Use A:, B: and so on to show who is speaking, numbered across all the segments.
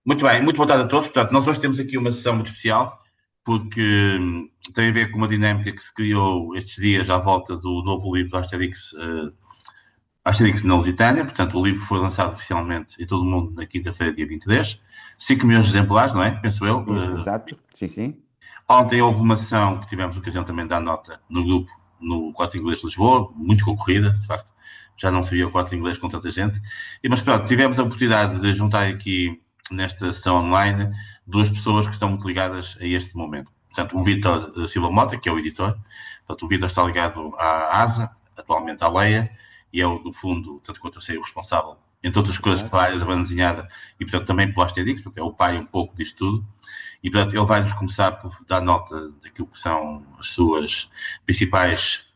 A: Muito bem, muito boa tarde a todos. Portanto, nós hoje temos aqui uma sessão muito especial, porque tem a ver com uma dinâmica que se criou estes dias à volta do novo livro do Asterix, Asterix na Lusitânia. Portanto, o livro foi lançado oficialmente em todo o mundo na quinta-feira, dia 23. 5 milhões de exemplares, não é? Penso eu.
B: Exato, sim, sim.
A: Ontem houve uma sessão que tivemos a ocasião também de dar nota no grupo, no Corte Inglês de Lisboa, muito concorrida, de facto. Já não se via o Corte Inglês com tanta gente. Mas pronto, tivemos a oportunidade de juntar aqui nesta sessão online duas pessoas que estão muito ligadas a este momento. Portanto, o Vítor Silva Mota, que é o editor. Portanto, o Vítor está ligado à ASA, atualmente à Leia, e é, no fundo, tanto quanto eu sei, o responsável, entre outras coisas,
B: Exato.
A: pela área da banda desenhada e, portanto, também pelo Asterix, portanto, é o pai um pouco disto tudo. E, portanto, ele vai-nos começar por dar nota daquilo que são as suas principais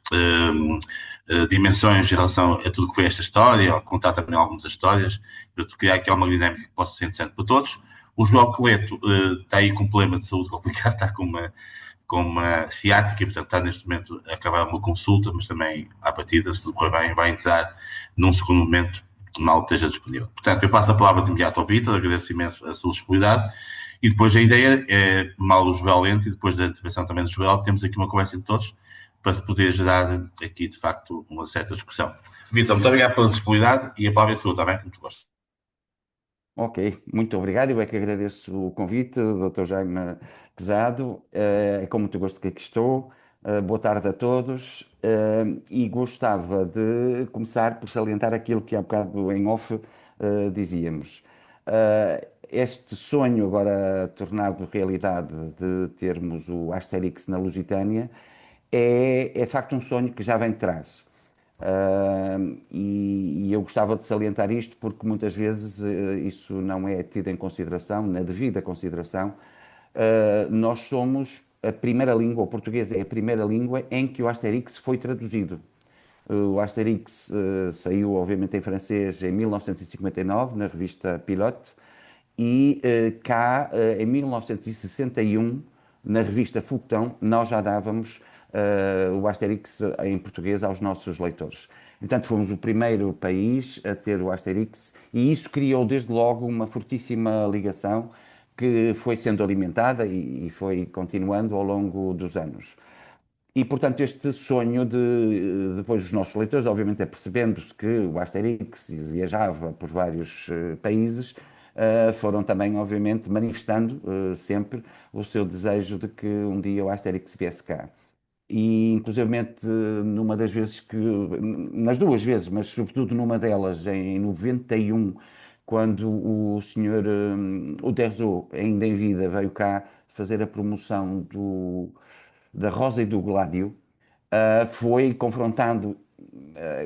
A: dimensões em relação a tudo o que foi esta história, contar também algumas das histórias, portanto, criar aqui uma dinâmica que possa ser interessante para todos. O João Coleto está aí com um problema de saúde complicado, está com uma ciática, e, portanto, está neste momento a acabar uma consulta, mas também, à partida, se tudo correr bem, vai entrar num segundo momento, mal esteja disponível. Portanto, eu passo a palavra de imediato ao Vítor, agradeço imenso a sua disponibilidade, e depois a ideia é, mal o Joel entra, e depois da intervenção também do Joel, temos aqui uma conversa entre todos, para se poder gerar aqui, de facto, uma certa discussão. Vítor, muito obrigado pela disponibilidade, e a palavra é sua, está bem? Como tu gostas.
B: Ok, muito obrigado. Eu é que agradeço o convite, Dr. Jaime Quezado. É com muito gosto que aqui estou. Boa tarde a todos. E gostava de começar por salientar aquilo que há bocado em off dizíamos. Este sonho agora tornado realidade de termos o Asterix na Lusitânia é de facto um sonho que já vem de trás. E eu gostava de salientar isto porque muitas vezes isso não é tido em consideração, na devida consideração. Nós somos a primeira língua, o português é a primeira língua em que o Asterix foi traduzido. O Asterix saiu, obviamente, em francês em 1959, na revista Pilote, e cá, em 1961, na revista Fouquetão, nós já dávamos o Asterix em português aos nossos leitores. Portanto, fomos o primeiro país a ter o Asterix e isso criou desde logo uma fortíssima ligação que foi sendo alimentada e foi continuando ao longo dos anos. E, portanto, este sonho de, depois os nossos leitores, obviamente, apercebendo-se que o Asterix viajava por vários países, foram também, obviamente, manifestando sempre o seu desejo de que um dia o Asterix viesse cá. E, inclusivamente, numa das vezes que, nas duas vezes, mas sobretudo numa delas, em 91, quando o senhor Uderzo, ainda em vida, veio cá fazer a promoção da Rosa e do Gládio, foi confrontando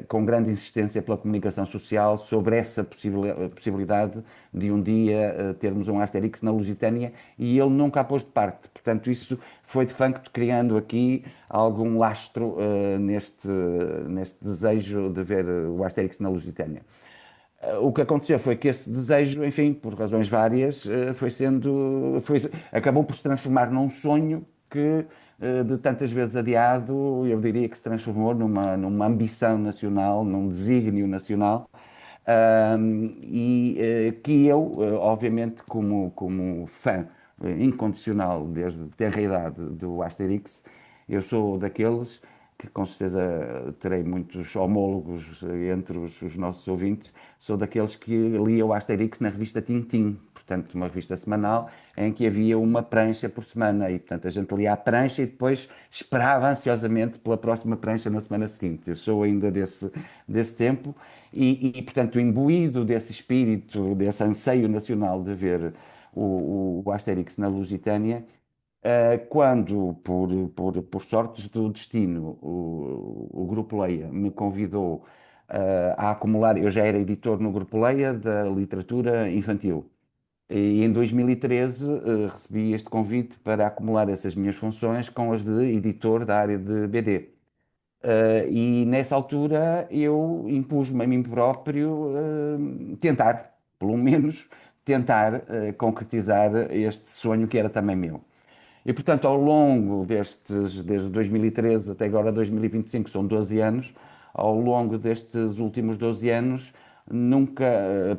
B: com grande insistência pela comunicação social sobre essa possibilidade de um dia termos um Asterix na Lusitânia e ele nunca a pôs de parte. Portanto, isso foi de facto criando aqui algum lastro neste desejo de ver o Asterix na Lusitânia. O que aconteceu foi que esse desejo, enfim, por razões várias, acabou por se transformar num sonho que, de tantas vezes adiado, eu diria que se transformou numa ambição nacional, num desígnio nacional, que eu, obviamente, como fã incondicional desde tenra idade do Asterix, eu sou daqueles que com certeza terei muitos homólogos entre os nossos ouvintes, sou daqueles que lia o Asterix na revista Tintim, portanto, uma revista semanal em que havia uma prancha por semana e, portanto, a gente lia a prancha e depois esperava ansiosamente pela próxima prancha na semana seguinte. Eu sou ainda desse tempo portanto, imbuído desse espírito, desse anseio nacional de ver o Asterix na Lusitânia, quando, por sortes do destino, o Grupo Leia me convidou a acumular, eu já era editor no Grupo Leia da literatura infantil. E em 2013 recebi este convite para acumular essas minhas funções com as de editor da área de BD. E nessa altura eu impus-me a mim próprio tentar, pelo menos, tentar concretizar este sonho que era também meu. E, portanto, ao longo desde 2013 até agora 2025, são 12 anos, ao longo destes últimos 12 anos, nunca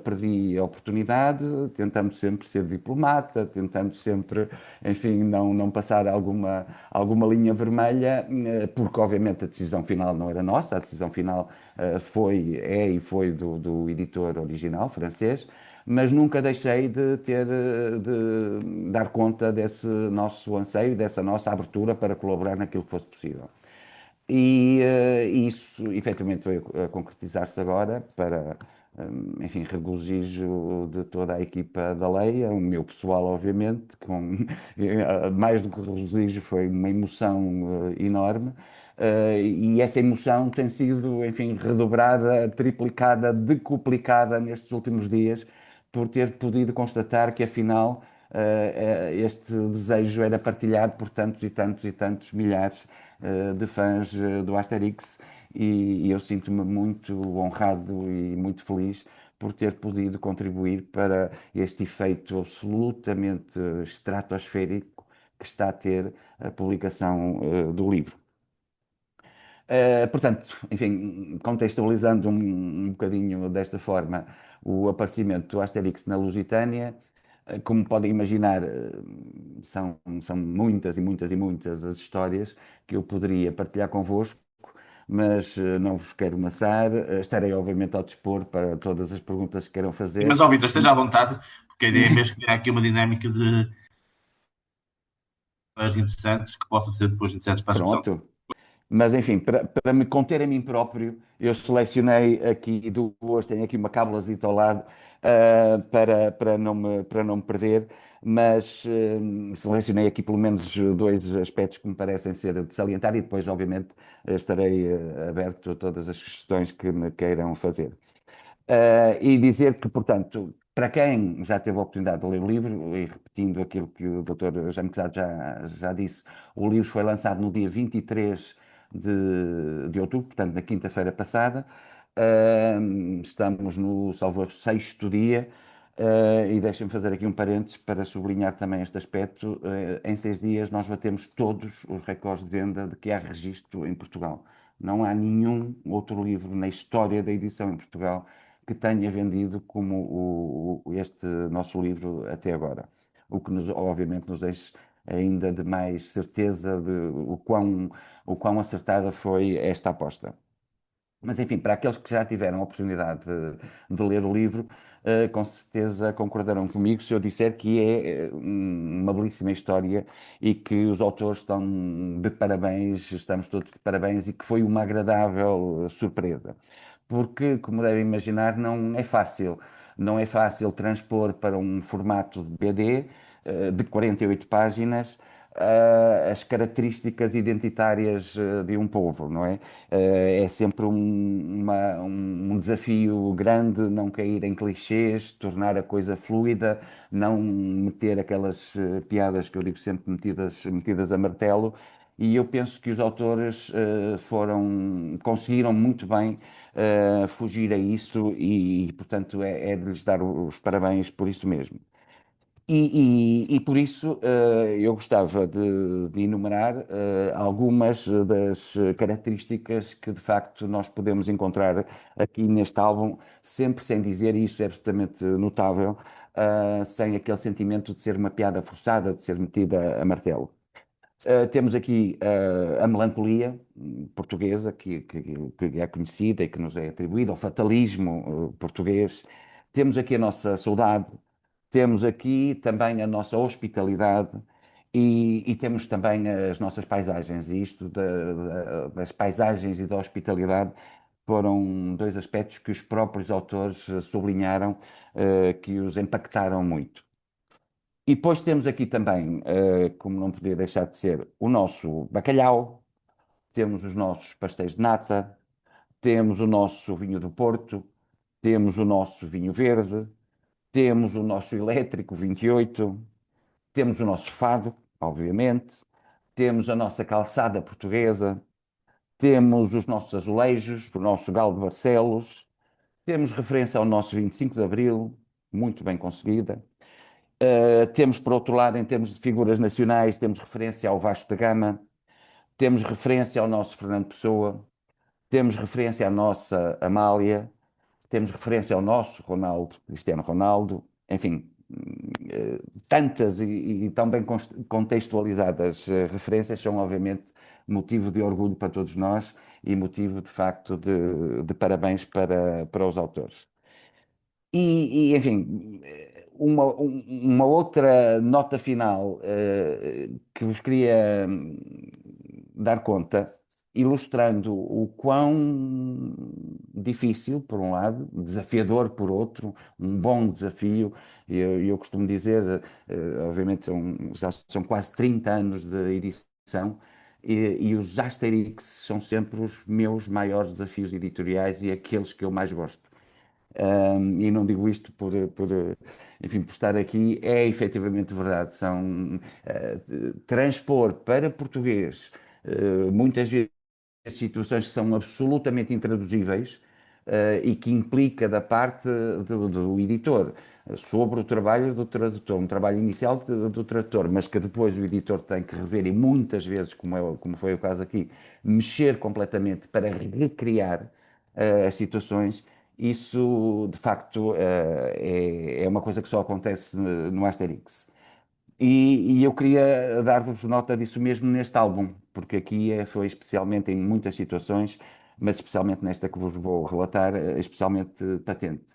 B: perdi a oportunidade, tentando sempre ser diplomata, tentando sempre, enfim, não passar alguma linha vermelha, porque obviamente a decisão final não era nossa, a decisão final é e foi do editor original francês, mas nunca deixei de de dar conta desse nosso anseio, dessa nossa abertura para colaborar naquilo que fosse possível. E isso efetivamente veio a concretizar-se agora para, enfim, regozijo de toda a equipa da Leia, o meu pessoal, obviamente, com mais do que regozijo, foi uma emoção enorme. E essa emoção tem sido, enfim, redobrada, triplicada, decuplicada nestes últimos dias, por ter podido constatar que, afinal, este desejo era partilhado por tantos e tantos e tantos milhares de fãs do Asterix e eu sinto-me muito honrado e muito feliz por ter podido contribuir para este efeito absolutamente estratosférico que está a ter a publicação do livro. Portanto, enfim, contextualizando um bocadinho desta forma o aparecimento do Asterix na Lusitânia, como podem imaginar, são muitas e muitas e muitas as histórias que eu poderia partilhar convosco, mas não vos quero maçar. Estarei, obviamente, ao dispor para todas as perguntas que queiram
A: Sim,
B: fazer.
A: mas, ó Vitor, esteja à vontade, porque a ideia é mesmo criar aqui uma dinâmica de interessantes que possam ser depois interessantes para a discussão.
B: Pronto. Mas, enfim, para me conter a mim próprio, eu selecionei aqui duas, tenho aqui uma cábulasita ao lado, para não me perder, mas selecionei aqui pelo menos dois aspectos que me parecem ser de salientar e depois, obviamente, estarei aberto a todas as questões que me queiram fazer. E dizer que, portanto, para quem já teve a oportunidade de ler o livro, e repetindo aquilo que o Dr. Jaime Quezado já disse, o livro foi lançado no dia 23 de outubro, portanto, na quinta-feira passada. Estamos no, salvo erro, sexto dia. E deixem-me fazer aqui um parênteses para sublinhar também este aspecto. Em 6 dias nós batemos todos os recordes de venda de que há registro em Portugal. Não há nenhum outro livro na história da edição em Portugal que tenha vendido como este nosso livro até agora. O que obviamente nos deixa ainda de mais certeza de o quão acertada foi esta aposta. Mas, enfim, para aqueles que já tiveram a oportunidade de ler o livro, com certeza concordarão comigo se eu disser que é uma belíssima história e que os autores estão de parabéns, estamos todos de parabéns e que foi uma agradável surpresa. Porque, como devem imaginar, não é fácil. Não é fácil transpor para um formato de BD, de 48 páginas, as características identitárias de um povo, não é? É sempre um desafio grande não cair em clichês, tornar a coisa fluida, não meter aquelas piadas que eu digo sempre metidas a martelo. E eu penso que os autores conseguiram muito bem fugir a isso portanto, é de lhes dar os parabéns por isso mesmo. E por isso eu gostava de enumerar algumas das características que de facto nós podemos encontrar aqui neste álbum, sempre sem dizer, e isso é absolutamente notável, sem aquele sentimento de ser uma piada forçada, de ser metida a martelo. Temos aqui a melancolia portuguesa, que é conhecida e que nos é atribuída, o fatalismo português. Temos aqui a nossa saudade, temos aqui também a nossa hospitalidade e temos também as nossas paisagens. E isto das paisagens e da hospitalidade foram dois aspectos que os próprios autores sublinharam, que os impactaram muito. E depois temos aqui também, como não podia deixar de ser, o nosso bacalhau, temos os nossos pastéis de nata, temos o nosso vinho do Porto, temos o nosso vinho verde, temos o nosso elétrico 28, temos o nosso fado, obviamente, temos a nossa calçada portuguesa, temos os nossos azulejos, o nosso galo de Barcelos, temos referência ao nosso 25 de Abril, muito bem conseguida. Temos, por outro lado, em termos de figuras nacionais, temos referência ao Vasco da Gama, temos referência ao nosso Fernando Pessoa, temos referência à nossa Amália, temos referência ao nosso Ronaldo, Cristiano Ronaldo, enfim, tantas e tão bem contextualizadas referências são, obviamente, motivo de orgulho para todos nós e motivo, de facto, de parabéns para os autores. Enfim, uma outra nota final que vos queria dar conta, ilustrando o quão difícil, por um lado, desafiador, por outro, um bom desafio. Eu costumo dizer, obviamente, já são quase 30 anos de edição. E os Asterix são sempre os meus maiores desafios editoriais e aqueles que eu mais gosto. E não digo isto enfim, por estar aqui, é efetivamente verdade. São transpor para português muitas vezes situações que são absolutamente intraduzíveis e que implica da parte do editor sobre o trabalho do tradutor, um trabalho inicial do tradutor, mas que depois o editor tem que rever e muitas vezes, como foi o caso aqui, mexer completamente para recriar as situações. Isso, de facto, é uma coisa que só acontece no Asterix. E eu queria dar-vos nota disso mesmo neste álbum, porque aqui foi especialmente em muitas situações, mas especialmente nesta que vos vou relatar, especialmente patente.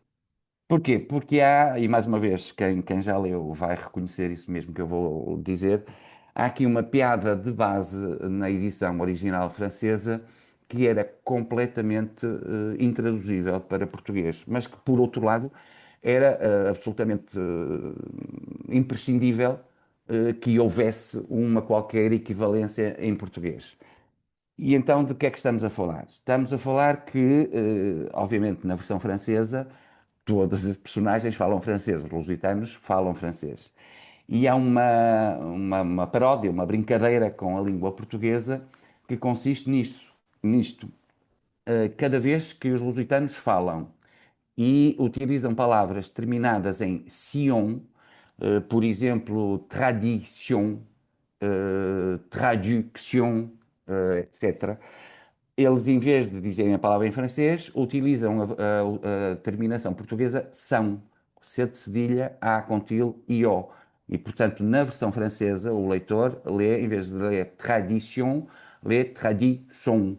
B: Porquê? Porque há, e mais uma vez, quem já leu vai reconhecer isso mesmo que eu vou dizer, há aqui uma piada de base na edição original francesa que era completamente intraduzível para português, mas que, por outro lado, era absolutamente imprescindível que houvesse uma qualquer equivalência em português. E então, de que é que estamos a falar? Estamos a falar que, obviamente, na versão francesa, todas as personagens falam francês, os lusitanos falam francês. E há uma paródia, uma brincadeira com a língua portuguesa que consiste nisto. Cada vez que os lusitanos falam e utilizam palavras terminadas em sion, por exemplo, tradition, traduction, etc. Eles, em vez de dizerem a palavra em francês, utilizam a terminação portuguesa são, C de cedilha, A com tilde e O. E, portanto, na versão francesa, o leitor lê, em vez de ler tradition, lê tradition.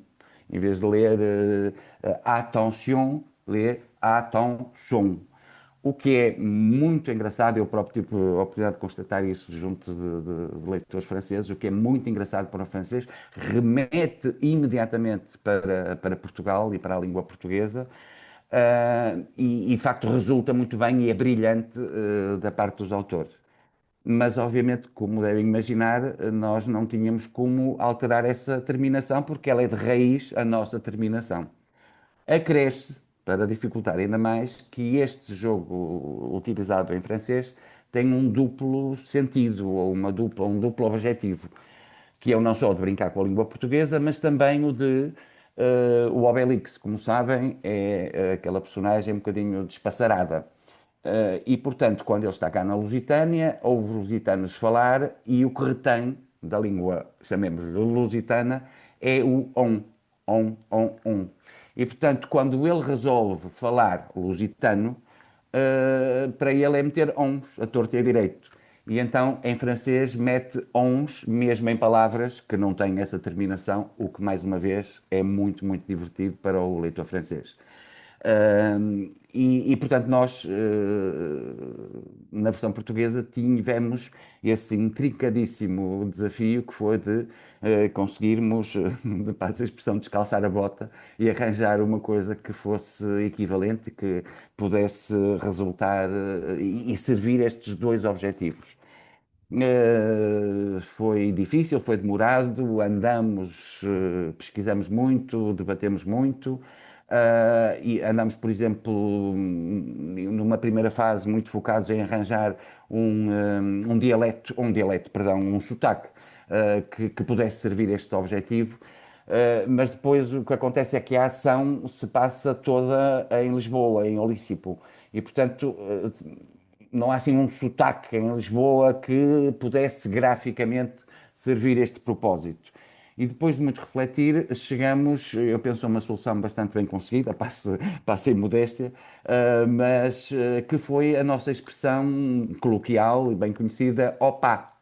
B: Em vez de ler attention, lê attention. O que é muito engraçado, eu próprio tive a oportunidade de constatar isso junto de leitores franceses, o que é muito engraçado para o francês, remete imediatamente para Portugal e para a língua portuguesa, de facto resulta muito bem e é brilhante da parte dos autores. Mas, obviamente, como devem imaginar, nós não tínhamos como alterar essa terminação, porque ela é de raiz a nossa terminação. Acresce, para dificultar ainda mais, que este jogo utilizado em francês tem um duplo sentido, ou um duplo objetivo, que é o não só de brincar com a língua portuguesa, mas também o de o Obelix, como sabem, é aquela personagem um bocadinho despassarada. E, portanto, quando ele está cá na Lusitânia, ouve os lusitanos falar e o que retém da língua, chamemos-lhe lusitana, é o on. E, portanto, quando ele resolve falar lusitano, para ele é meter ons, a torto e a direito. E então, em francês, mete ons, mesmo em palavras que não têm essa terminação, o que, mais uma vez, é muito, muito divertido para o leitor francês. Portanto, nós, na versão portuguesa, tivemos esse intricadíssimo desafio que foi de conseguirmos, passa a expressão, descalçar a bota e arranjar uma coisa que fosse equivalente, que pudesse resultar e servir estes dois objetivos. Foi difícil, foi demorado, andamos, pesquisamos muito, debatemos muito, e andamos, por exemplo, numa primeira fase muito focados em arranjar um sotaque, que pudesse servir este objetivo. Mas depois o que acontece é que a ação se passa toda em Lisboa, em Olícipo, e portanto não há assim um sotaque em Lisboa que pudesse graficamente servir este propósito. E depois de muito refletir, chegamos, eu penso, a uma solução bastante bem conseguida, passo em modéstia, mas que foi a nossa expressão coloquial e bem conhecida, opá.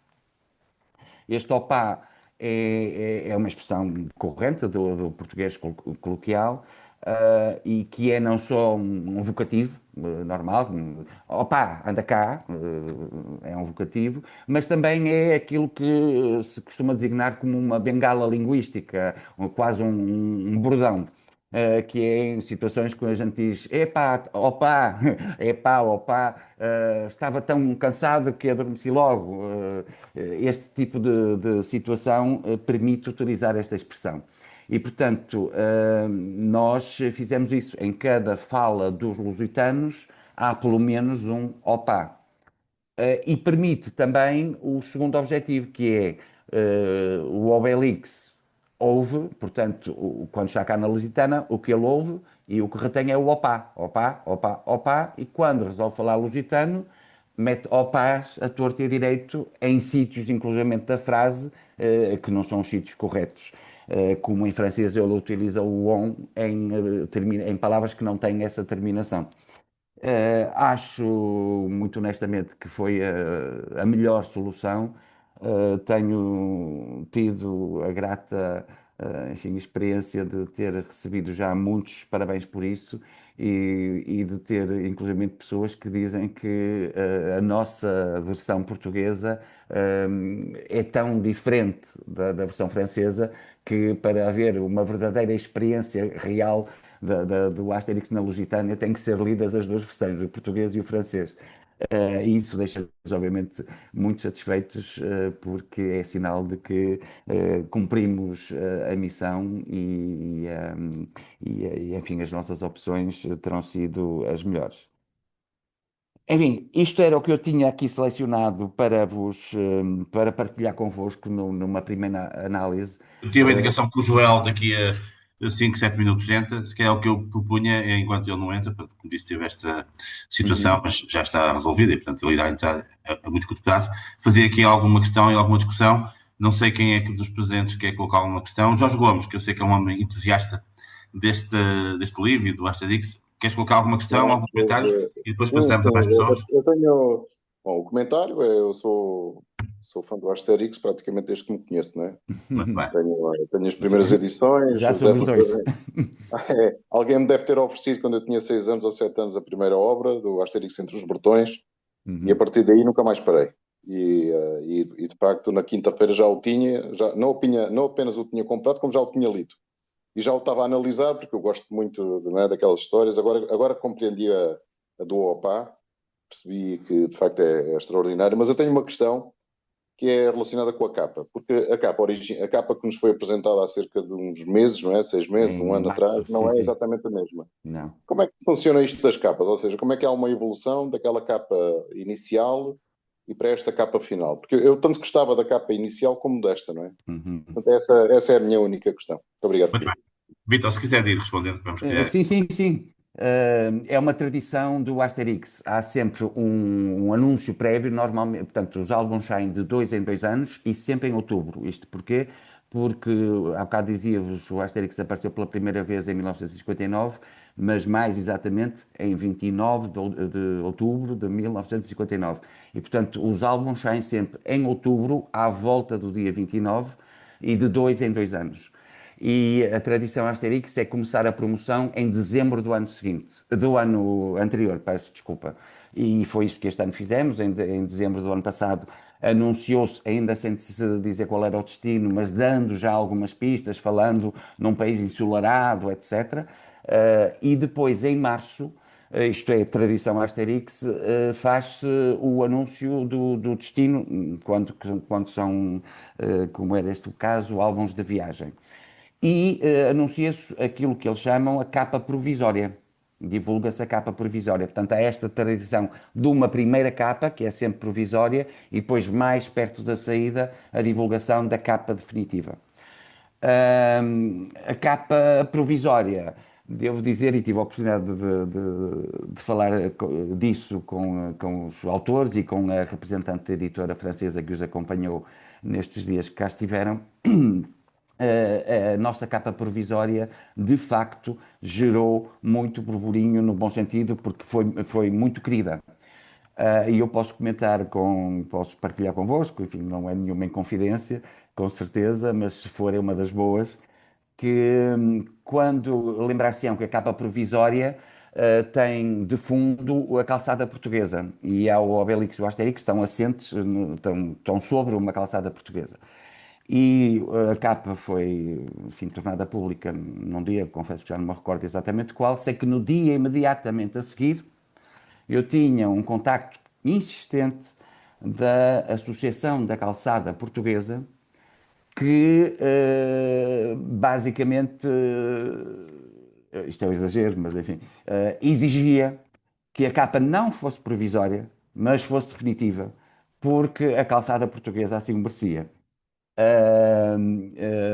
B: Este opá é uma expressão corrente do português coloquial, e que é não só um vocativo normal, opá, anda cá, é um vocativo, mas também é aquilo que se costuma designar como uma bengala linguística, quase um bordão. Que é em situações que a gente diz: epá, opá, epá, opá, estava tão cansado que adormeci logo. Este tipo de situação permite utilizar esta expressão. E, portanto, nós fizemos isso. Em cada fala dos lusitanos há pelo menos um opá. E permite também o segundo objetivo, que é o Obelix ouve, portanto, quando está cá na Lusitana, o que ele ouve e o que retém é o opá, opá, opá, opá, e quando resolve falar lusitano, mete opás a torto e a direito em sítios, inclusivamente da frase, que não são os sítios corretos. Como em francês ele utiliza o on em palavras que não têm essa terminação. Acho, muito honestamente, que foi a melhor solução. Tenho tido a grata, enfim, experiência de ter recebido já muitos parabéns por isso e de ter, inclusive, pessoas que dizem que a nossa versão portuguesa é tão diferente da versão francesa que para haver uma verdadeira experiência real do Asterix na Lusitânia tem que ser lidas as duas versões, o português e o francês. E isso deixa-nos, obviamente, muito satisfeitos, porque é sinal de que cumprimos a missão enfim, as nossas opções terão sido as melhores. Enfim, isto era o que eu tinha aqui selecionado para partilhar convosco numa primeira análise.
A: Eu tive a indicação que o Joel daqui a 5, 7 minutos entra, se calhar o que eu propunha é, enquanto ele não entra, portanto, como disse, teve esta situação,
B: Uhum.
A: mas já está resolvida e, portanto, ele irá entrar a muito curto prazo. Fazer aqui alguma questão e alguma discussão. Não sei quem é que dos presentes quer colocar alguma questão. Jorge Gomes, que eu sei que é um homem entusiasta deste livro e do Asterix, queres colocar alguma questão,
C: Não,
A: algum comentário? E depois
C: sim,
A: passamos a mais
C: sim.
A: pessoas?
C: Eu tenho. Bom, o comentário é: eu sou fã do Asterix praticamente desde que me conheço, né?
A: Muito bem.
C: Tenho as primeiras edições.
B: Já somos dois.
C: Alguém me deve ter oferecido, quando eu tinha 6 anos ou 7 anos, a primeira obra do Asterix entre os Bertões, e a
B: Uhum.
C: partir daí nunca mais parei. De facto, na quinta-feira já o tinha, não apenas o tinha comprado, como já o tinha lido. E já o estava a analisar, porque eu gosto muito né, daquelas histórias. Agora compreendi a do Opá, percebi que de facto é extraordinário, mas eu tenho uma questão que é relacionada com a capa, porque a capa que nos foi apresentada há cerca de uns meses, não é? 6 meses, um
B: Em
C: ano
B: março,
C: atrás,
B: sim,
C: não é
B: sim.
C: exatamente a mesma.
B: Não.
C: Como é que funciona isto das capas? Ou seja, como é que há uma evolução daquela capa inicial e para esta capa final? Porque eu tanto gostava da capa inicial como desta, não é?
B: Uhum.
C: Portanto, essa é a minha única questão. Muito obrigado.
A: Muito bem. Vitor, se quiser ir respondendo, vamos que
B: Sim, sim, sim. É uma tradição do Asterix. Há sempre um anúncio prévio, normalmente, portanto, os álbuns saem de 2 em 2 anos e sempre em outubro. Isto porquê? Porque, há bocado dizia-vos, o Asterix apareceu pela primeira vez em 1959, mas mais exatamente em 29 de outubro de 1959. E, portanto, os álbuns saem sempre em outubro, à volta do dia 29, e de 2 em 2 anos. E a tradição Asterix é começar a promoção em dezembro do ano seguinte, do ano anterior, peço desculpa. E foi isso que este ano fizemos. Em dezembro do ano passado anunciou-se, ainda sem se dizer qual era o destino, mas dando já algumas pistas, falando num país ensolarado, etc. E depois, em março, isto é tradição Asterix, faz-se o anúncio do destino, quando são, como era este o caso, álbuns de viagem. E anuncia-se aquilo que eles chamam a capa provisória. Divulga-se a capa provisória. Portanto, há esta tradição de uma primeira capa, que é sempre provisória, e depois, mais perto da saída, a divulgação da capa definitiva. A capa provisória, devo dizer, e tive a oportunidade de falar disso com os autores e com a representante da editora francesa que os acompanhou nestes dias que cá estiveram. a nossa capa provisória de facto gerou muito burburinho no bom sentido, porque foi muito querida. E eu posso partilhar convosco, enfim, não é nenhuma inconfidência, com certeza, mas se for é uma das boas, que quando lembrar-se-ão que a capa provisória tem de fundo a calçada portuguesa e há o Obelix e o Asterix estão assentes, estão sobre uma calçada portuguesa. E a capa foi, enfim, tornada pública num dia, confesso que já não me recordo exatamente qual, sei que no dia imediatamente a seguir eu tinha um contacto insistente da Associação da Calçada Portuguesa que basicamente, isto é um exagero, mas enfim, exigia que a capa não fosse provisória, mas fosse definitiva, porque a calçada portuguesa assim o merecia.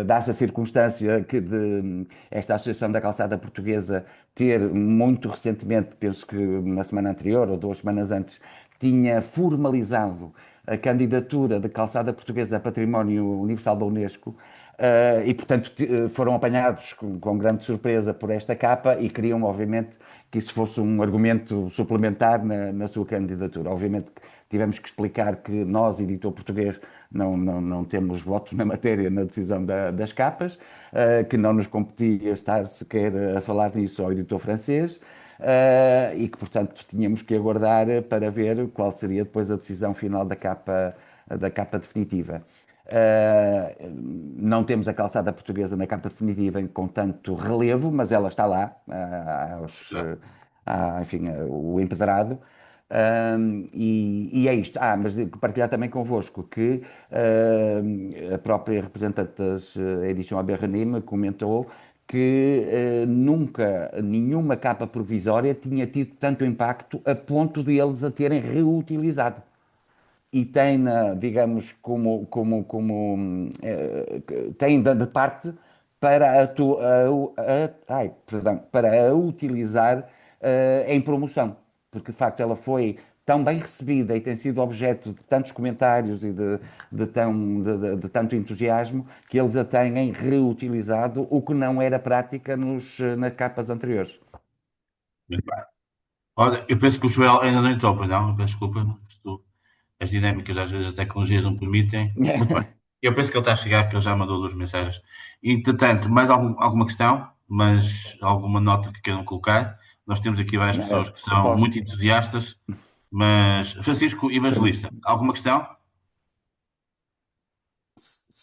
B: Dá-se a circunstância que de esta Associação da Calçada Portuguesa ter muito recentemente, penso que na semana anterior ou 2 semanas antes, tinha formalizado a candidatura de calçada portuguesa a Património Universal da Unesco. E, portanto, foram apanhados com grande surpresa por esta capa e queriam, obviamente, que isso fosse um argumento suplementar na sua candidatura. Obviamente que tivemos que explicar que nós, editor português, não temos voto na matéria, na decisão das capas, que não nos competia estar sequer a falar nisso ao editor francês. E que, portanto, tínhamos que aguardar para ver qual seria depois a decisão final da capa definitiva. Não temos a calçada portuguesa na capa definitiva com tanto relevo, mas ela está lá, enfim, o empedrado. E é isto. Mas partilhar também convosco que a própria representante da edição Aberrani me comentou que nunca nenhuma capa provisória tinha tido tanto impacto a ponto de eles a terem reutilizado e tem, digamos, tem de parte para para a utilizar em promoção, porque de facto ela foi tão bem recebida e tem sido objeto de tantos comentários e de tanto entusiasmo que eles a têm reutilizado, o que não era prática nas capas anteriores.
A: Muito bem. Olha, eu penso que o Joel ainda não entrou, pois não? Eu peço desculpa. As dinâmicas, às vezes, as tecnologias não permitem. Muito bem. Eu penso que ele está a chegar, que ele já mandou 2 mensagens. Entretanto, mais alguma questão, mas alguma nota que queiram colocar? Nós temos aqui várias pessoas que
B: Eu
A: são
B: posso,
A: muito entusiastas, mas Francisco Evangelista, alguma questão?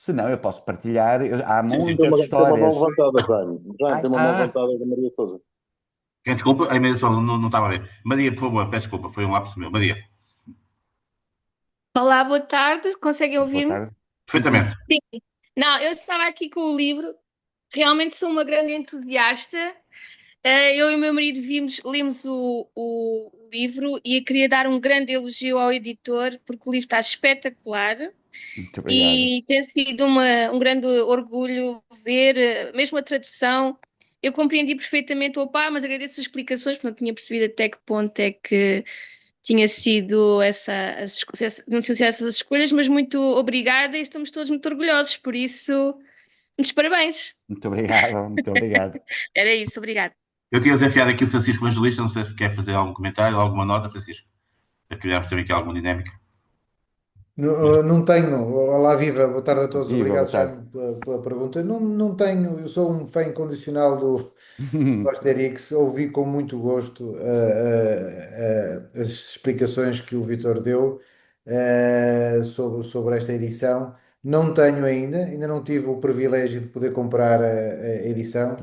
B: se não, eu posso partilhar. Há
A: Sim, sim.
B: muitas
C: Tem uma mão
B: histórias.
C: levantada, Jaime. Jaime,
B: Ai,
C: tem uma mão levantada da Maria Souza.
A: Quem desculpa, a emenda só não estava a ver. Maria, por favor, peço desculpa, foi um lapso meu. Maria,
D: Olá, boa tarde. Conseguem
B: boa
D: ouvir-me?
B: tarde. Sim, sim.
A: perfeitamente.
D: Sim. Não, eu estava aqui com o livro. Realmente sou uma grande entusiasta. Eu e o meu marido lemos o livro e eu queria dar um grande elogio ao editor, porque o livro está espetacular
B: Muito obrigado.
D: e tem sido um grande orgulho ver, mesmo a tradução. Eu compreendi perfeitamente o opá, mas agradeço as explicações, porque não tinha percebido até que ponto é que tinha sido não tinham sido essas escolhas, mas muito obrigada e estamos todos muito orgulhosos, por isso, muitos parabéns.
B: Muito obrigado. Muito obrigado.
D: Era isso, obrigada.
A: Eu tinha desafiado aqui o Francisco Evangelista, não sei se quer fazer algum comentário, alguma nota, Francisco, para criarmos também aqui alguma dinâmica.
E: Não tenho. Olá, viva, boa tarde a todos.
B: Viva, boa
E: Obrigado,
B: tarde.
E: Jaime, pela pergunta. Não tenho, eu sou um fã incondicional do Asterix. Ouvi com muito gosto as explicações que o Vitor deu sobre esta edição. Não tenho ainda não tive o privilégio de poder comprar a edição.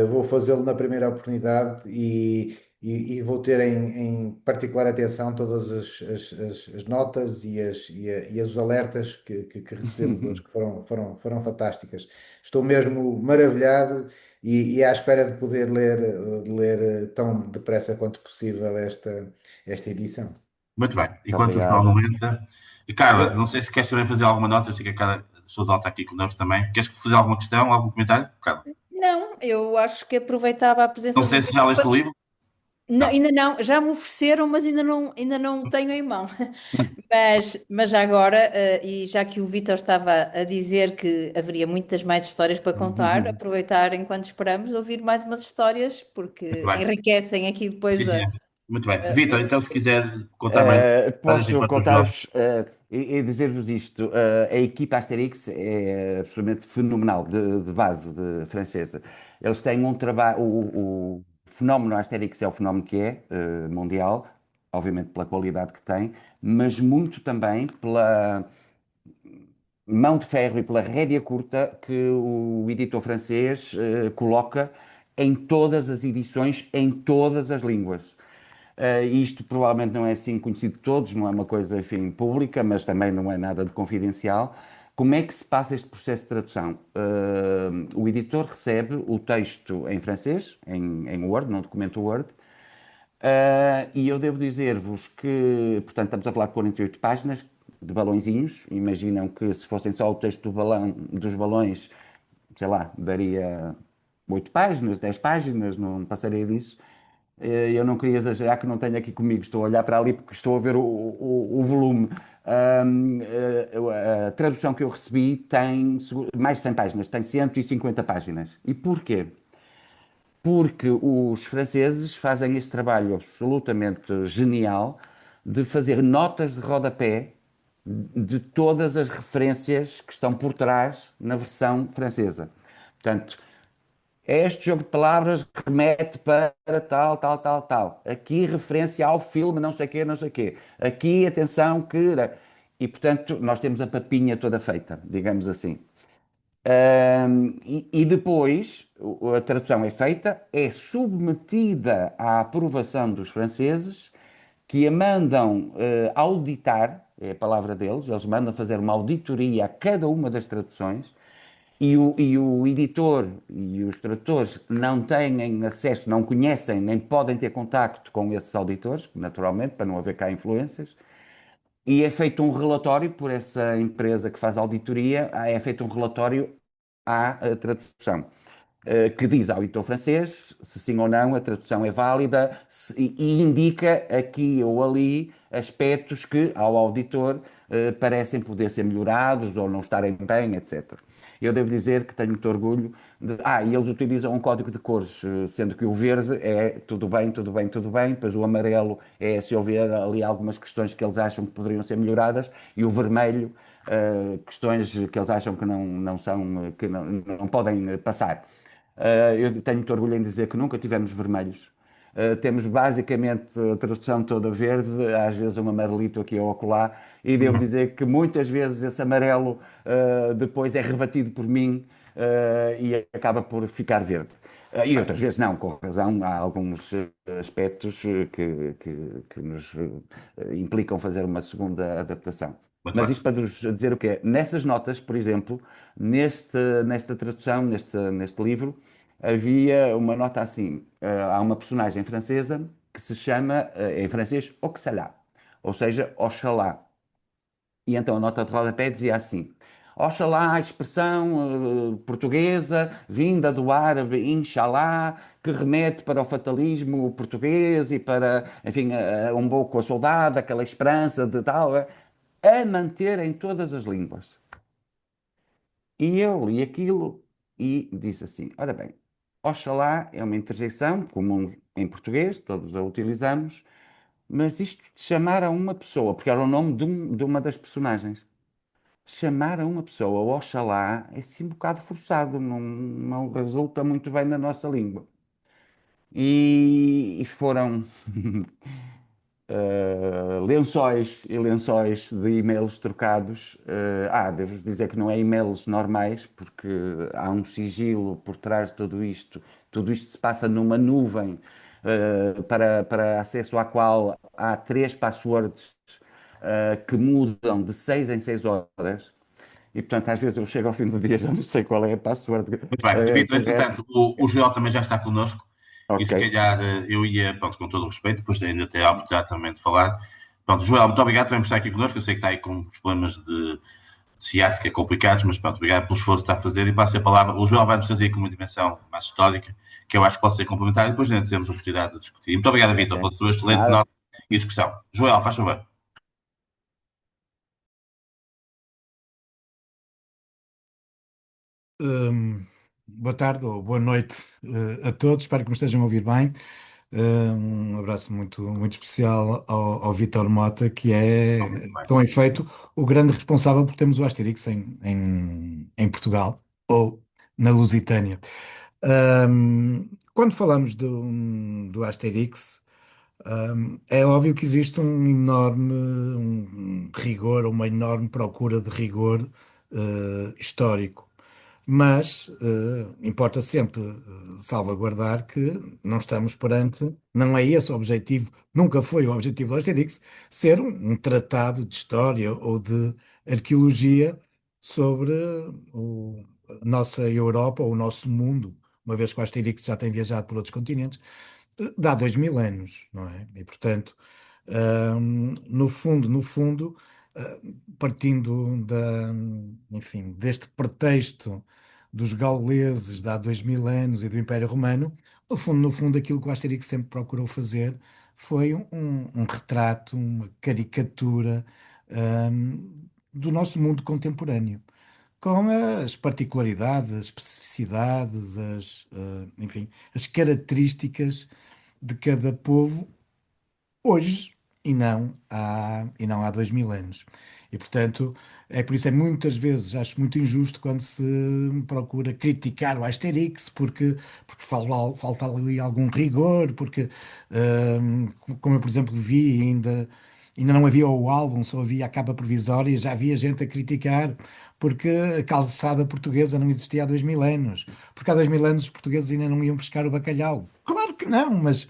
E: Vou fazê-lo na primeira oportunidade e vou ter em particular atenção todas as notas e os alertas que recebemos hoje, que foram fantásticas. Estou mesmo maravilhado e à espera de poder ler tão depressa quanto possível esta edição.
A: Muito bem.
B: Muito
A: Enquanto o João não
B: obrigado.
A: entra. E Carla,
E: Eh,
A: não sei se queres também fazer alguma nota, eu sei que a Carla Sousa está aqui connosco também. Queres fazer alguma questão, algum comentário? Carla.
F: Não, eu acho que aproveitava a
A: Não
F: presença do
A: sei se já
F: Vitor
A: leste o livro.
F: Não,
A: Não.
F: ainda não, já me ofereceram, mas ainda não tenho em mão. Mas já agora, e já que o Vítor estava a dizer que haveria muitas mais histórias para contar, aproveitar enquanto esperamos ouvir mais umas histórias,
A: Muito
F: porque
A: bem.
F: enriquecem aqui
A: Sim,
F: depois
A: sim. Muito bem.
F: a-
A: Vitor, então se quiser contar mais histórias
B: Posso
A: enquanto o João.
B: contar-vos e dizer-vos isto. A equipa Asterix é absolutamente fenomenal, de base francesa. Eles têm um trabalho. O fenómeno Asterix é o fenómeno que é, mundial, obviamente pela qualidade que tem, mas muito também pela mão de ferro e pela rédea curta que o editor francês coloca em todas as edições, em todas as línguas. Isto provavelmente não é assim conhecido de todos, não é uma coisa, enfim, pública, mas também não é nada de confidencial. Como é que se passa este processo de tradução? O editor recebe o texto em francês, em Word, num documento Word, e eu devo dizer-vos que, portanto, estamos a falar de 48 páginas de balõezinhos. Imaginam que se fossem só o texto do balão, dos balões, sei lá, daria 8 páginas, 10 páginas, não passaria disso. Eu não queria exagerar que não tenho aqui comigo, estou a olhar para ali porque estou a ver o volume. A tradução que eu recebi tem mais de 100 páginas, tem 150 páginas. E porquê? Porque os franceses fazem este trabalho absolutamente genial de fazer notas de rodapé de todas as referências que estão por trás na versão francesa. Portanto, este jogo de palavras remete para tal, tal, tal, tal. Aqui referência ao filme, não sei o quê, não sei o quê. Aqui, atenção que... E, portanto, nós temos a papinha toda feita, digamos assim. E depois a tradução é feita, é submetida à aprovação dos franceses, que a mandam auditar, é a palavra deles, eles mandam fazer uma auditoria a cada uma das traduções, e o editor e os tradutores não têm acesso, não conhecem, nem podem ter contacto com esses auditores, naturalmente, para não haver cá influências. E é feito um relatório por essa empresa que faz a auditoria, é feito um relatório à tradução, que diz ao editor francês se sim ou não a tradução é válida e indica aqui ou ali aspectos que ao auditor parecem poder ser melhorados ou não estarem bem, etc. Eu devo dizer que tenho muito orgulho e eles utilizam um código de cores, sendo que o verde é tudo bem, tudo bem, tudo bem, depois o amarelo é se houver ali algumas questões que eles acham que poderiam ser melhoradas, e o vermelho, questões que eles acham que não são, que não podem passar. Eu tenho muito orgulho em dizer que nunca tivemos vermelhos. Temos basicamente a tradução toda verde, às vezes um amarelito aqui ou acolá, e devo dizer que muitas vezes esse amarelo depois é rebatido por mim e acaba por ficar verde. E outras vezes não, com razão, há alguns aspectos que nos implicam fazer uma segunda adaptação.
A: Muito
B: Mas
A: bem.
B: isto para nos dizer o quê? Nessas notas, por exemplo, nesta tradução, neste livro, havia uma nota assim: há uma personagem francesa que se chama, em francês, Oxalá, ou seja, Oxalá. E então a nota de rodapé dizia assim: Oxalá, a expressão portuguesa vinda do árabe Inshallah, que remete para o fatalismo português e para, enfim, um pouco a saudade, aquela esperança de tal, a manter em todas as línguas. E eu li aquilo e disse assim: ora bem, Oxalá é uma interjeição comum em português, todos a utilizamos, mas isto de chamar a uma pessoa, porque era o nome de uma das personagens, chamar a uma pessoa Oxalá é assim um bocado forçado, não resulta muito bem na nossa língua. E foram lençóis e lençóis de e-mails trocados. Devo dizer que não é e-mails normais, porque há um sigilo por trás de tudo isto. Tudo isto se passa numa nuvem, para acesso à qual há 3 passwords, que mudam de 6 em 6 horas. E, portanto, às vezes eu chego ao fim do dia e já não sei qual é a password
A: Muito bem. Vitor,
B: correta.
A: entretanto, o Joel também já está connosco e
B: Ok.
A: se calhar eu ia, pronto, com todo o respeito, depois de ainda ter a oportunidade também de falar. Pronto, Joel, muito obrigado por estar aqui connosco. Eu sei que está aí com os problemas ciática complicados, mas pronto, obrigado pelo esforço que está a fazer e passo a palavra. O João vai-nos trazer com uma dimensão mais histórica, que eu acho que pode ser complementar e depois temos a oportunidade de discutir. Muito obrigado, Vitor, pela sua excelente
B: Nada.
A: nota e discussão. Joel, faz favor.
G: Boa tarde ou boa noite a todos, espero que me estejam a ouvir bem. Um abraço muito especial ao Vítor Mota, que é, com efeito, o grande responsável por termos o Asterix em Portugal, ou na Lusitânia. Quando falamos do Asterix, é óbvio que existe um enorme rigor, uma enorme procura de rigor histórico. Mas importa sempre salvaguardar que não estamos perante, não é esse o objetivo, nunca foi o objetivo do Asterix, ser um tratado de história ou de arqueologia sobre a nossa Europa ou o nosso mundo, uma vez que o Asterix já tem viajado por outros continentes, de há 2000 anos, não é? E portanto, no fundo, partindo enfim, deste pretexto dos gauleses de há 2000 anos e do Império Romano, no fundo, aquilo que o Asterix sempre procurou fazer foi um retrato, uma caricatura, do nosso mundo contemporâneo, com as particularidades, as especificidades, enfim, as características de cada povo hoje e não há 2000 anos. E, portanto, é por isso é muitas vezes acho muito injusto quando se procura criticar o Asterix porque falta ali algum rigor, porque, como eu, por exemplo, vi ainda não havia o álbum, só havia a capa provisória, já havia gente a criticar porque a calçada portuguesa não existia há 2000 anos, porque há 2000 anos os portugueses ainda não iam pescar o bacalhau. Claro que não, mas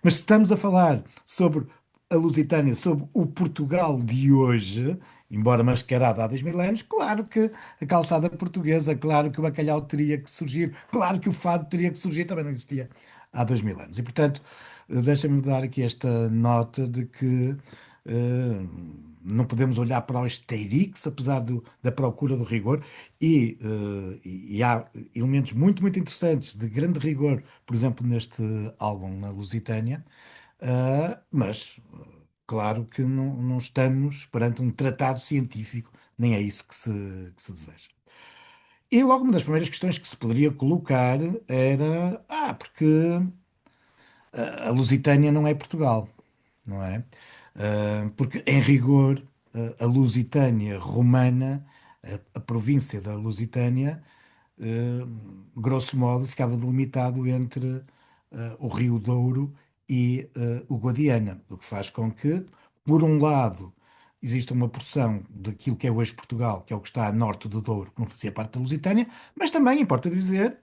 G: estamos a falar sobre a Lusitânia, sobre o Portugal de hoje, embora mascarado há 2000 anos, claro que a calçada portuguesa, claro que o bacalhau teria que surgir, claro que o fado teria que surgir, também não existia há 2000 anos. E, portanto, deixa-me dar aqui esta nota de que não podemos olhar para o Asterix, apesar da procura do rigor, e há elementos muito interessantes de grande rigor, por exemplo, neste álbum na Lusitânia, mas claro que não estamos perante um tratado científico, nem é isso que se deseja. E logo uma das primeiras questões que se poderia colocar era, porque a Lusitânia não é Portugal, não é? Porque, em rigor, a Lusitânia romana, a província da Lusitânia, eh, grosso modo, ficava delimitado entre o Rio Douro e o Guadiana, o que faz com que, por um lado, exista uma porção daquilo que é hoje Portugal, que é o que está a norte do Douro, que não fazia parte da Lusitânia, mas também, importa dizer,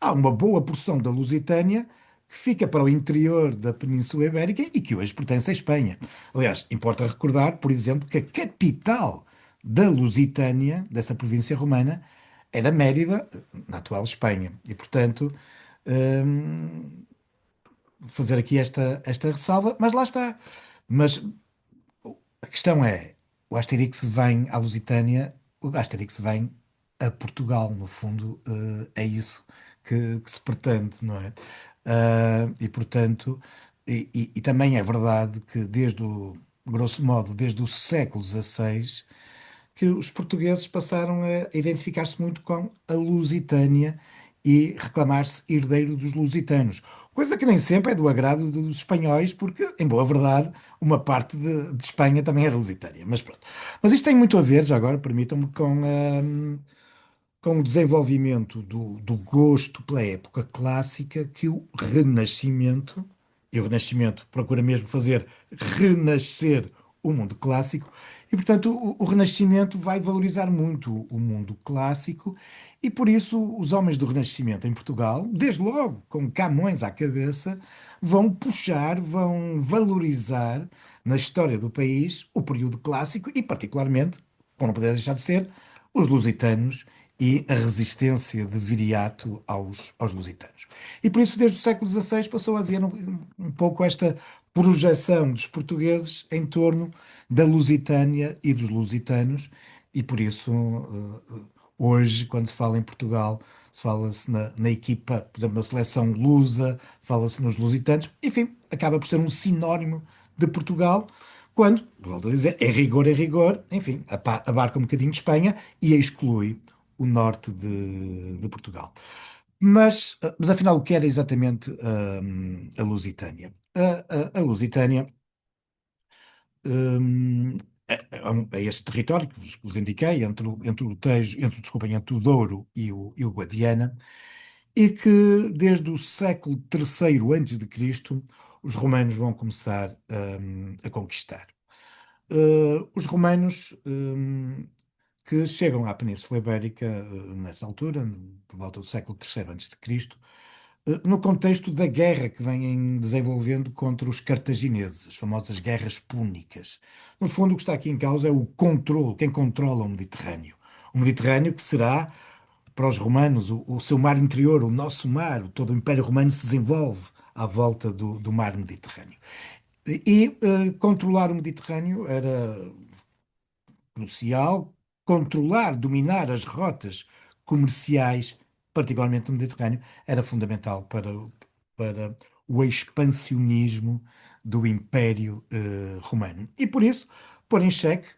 G: há uma boa porção da Lusitânia que fica para o interior da Península Ibérica e que hoje pertence à Espanha. Aliás, importa recordar, por exemplo, que a capital da Lusitânia, dessa província romana, era Mérida, na atual Espanha. E, portanto, hum, fazer aqui esta ressalva, mas lá está. Mas a questão é, o Asterix vem à Lusitânia, o Asterix vem a Portugal, no fundo, é isso que se pretende, não é? E portanto, e também é verdade que grosso modo, desde o século XVI, que os portugueses passaram a identificar-se muito com a Lusitânia e reclamar-se herdeiro dos lusitanos. Coisa que nem sempre é do agrado dos espanhóis, porque, em boa verdade, uma parte de Espanha também era lusitânia. Mas pronto. Mas isto tem muito a ver, já agora, permitam-me, com o desenvolvimento do gosto pela época clássica que o Renascimento, e o Renascimento procura mesmo fazer renascer o mundo clássico, e portanto o Renascimento vai valorizar muito o mundo clássico, e por isso os homens do Renascimento em Portugal, desde logo com Camões à cabeça, vão puxar, vão valorizar na história do país o período clássico e particularmente, como não poderia deixar de ser, os lusitanos e a resistência de Viriato aos lusitanos. E por isso, desde o século XVI, passou a haver um pouco esta projeção dos portugueses em torno da Lusitânia e dos lusitanos, e por isso, hoje, quando se fala em Portugal, se fala-se na equipa, por exemplo, na seleção lusa, fala-se nos lusitanos, enfim, acaba por ser um sinónimo de Portugal, quando, volto a dizer, é rigor, enfim, abarca um bocadinho de Espanha e exclui o norte de Portugal. Mas afinal, o que era exatamente a Lusitânia? A Lusitânia é este território que vos indiquei, entre o Tejo, desculpem, entre o Douro e o Guadiana, e que desde o século III antes de Cristo os romanos vão começar a conquistar. Os romanos que chegam à Península Ibérica nessa altura, por volta do século III antes de Cristo, no contexto da guerra que vêm desenvolvendo contra os cartagineses, as famosas guerras púnicas. No fundo, o que está aqui em causa é o controle, quem controla o Mediterrâneo. O Mediterrâneo que será, para os romanos, o seu mar interior, o nosso mar, todo o Império Romano se desenvolve à volta do mar Mediterrâneo. Controlar o Mediterrâneo era crucial, controlar, dominar as rotas comerciais, particularmente no Mediterrâneo, era fundamental para o expansionismo do Império Romano. E por isso, pôr em xeque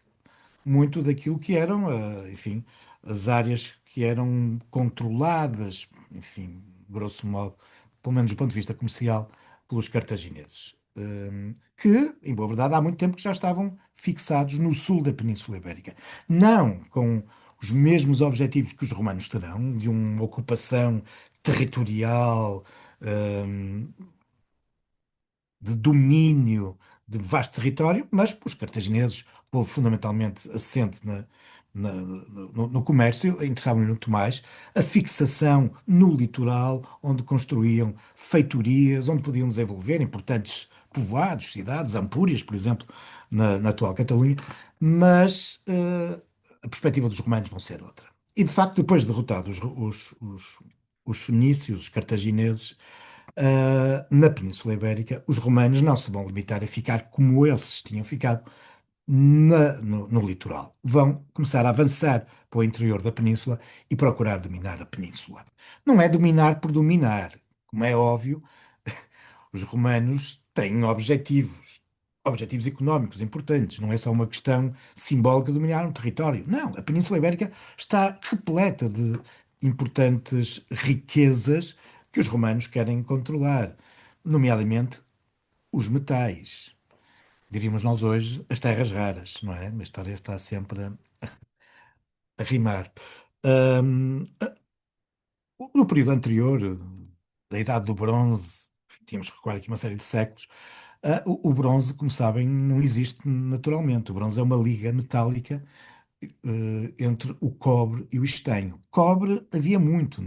G: muito daquilo que eram, enfim, as áreas que eram controladas, enfim, grosso modo, pelo menos do ponto de vista comercial, pelos cartagineses. Que, em boa verdade, há muito tempo que já estavam fixados no sul da Península Ibérica. Não com os mesmos objetivos que os romanos terão, de uma ocupação territorial, hum, de domínio de vasto território, mas os cartagineses, povo fundamentalmente assente no comércio, interessavam muito mais a fixação no litoral, onde construíam feitorias, onde podiam desenvolver importantes povoados, cidades, Ampúrias, por exemplo, na atual Catalunha, mas a perspectiva dos romanos vão ser outra. E, de facto, depois de derrotados os fenícios, os cartagineses, na Península Ibérica, os romanos não se vão limitar a ficar como esses tinham ficado no litoral. Vão começar a avançar para o interior da península e procurar dominar a península. Não é dominar por dominar. Como é óbvio, os romanos têm objetivos económicos importantes. Não é só uma questão simbólica de dominar um território. Não, a Península Ibérica está repleta de importantes riquezas que os romanos querem controlar, nomeadamente os metais. Diríamos nós hoje as terras raras, não é? A história está sempre a rimar. Ahm, no período anterior, da Idade do Bronze, tínhamos que recuar aqui uma série de séculos. O bronze, como sabem, não existe naturalmente. O bronze é uma liga metálica entre o cobre e o estanho. Cobre havia muito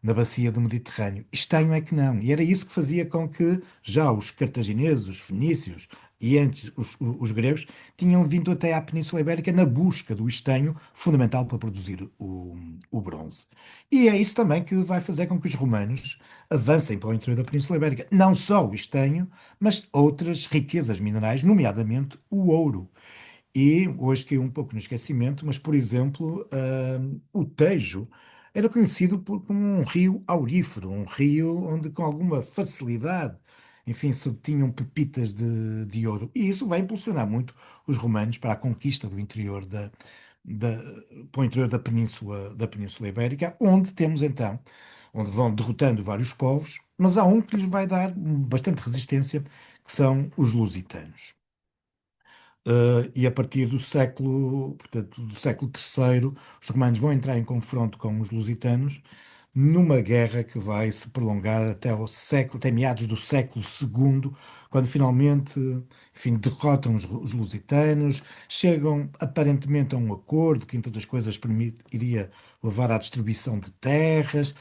G: na bacia do Mediterrâneo. Estanho é que não. E era isso que fazia com que já os cartagineses, os fenícios e antes os gregos tinham vindo até à Península Ibérica na busca do estanho fundamental para produzir o bronze. E é isso também que vai fazer com que os romanos avancem para o interior da Península Ibérica. Não só o estanho, mas outras riquezas minerais, nomeadamente o ouro. E hoje caiu um pouco no esquecimento, mas, por exemplo, o Tejo era conhecido como um rio aurífero, um rio onde, com alguma facilidade, enfim, se obtinham pepitas de ouro. E isso vai impulsionar muito os romanos para a conquista do interior da, para o interior da Península Ibérica, onde temos então, onde vão derrotando vários povos, mas há um que lhes vai dar bastante resistência, que são os lusitanos. E a partir do século, portanto, do século III, os romanos vão entrar em confronto com os lusitanos numa guerra que vai se prolongar até meados do século II, quando finalmente, enfim, derrotam os lusitanos, chegam aparentemente a um acordo que, entre outras coisas, iria levar à distribuição de terras,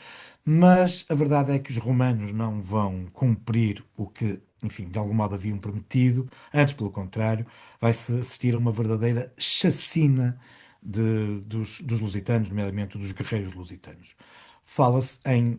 G: mas a verdade é que os romanos não vão cumprir o que, enfim, de algum modo haviam prometido. Antes, pelo contrário, vai-se assistir a uma verdadeira chacina dos lusitanos, nomeadamente dos guerreiros lusitanos. Fala-se em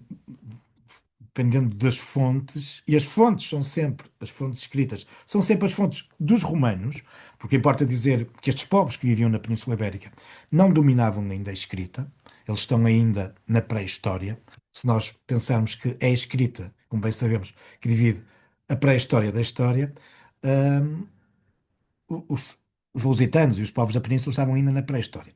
G: dependendo das fontes, e as fontes são sempre, as fontes escritas, são sempre as fontes dos romanos, porque importa dizer que estes povos que viviam na Península Ibérica não dominavam ainda a escrita, eles estão ainda na pré-história. Se nós pensarmos que é a escrita, como bem sabemos, que divide a pré-história da história, hum, os, os lusitanos e os povos da Península estavam ainda na pré-história.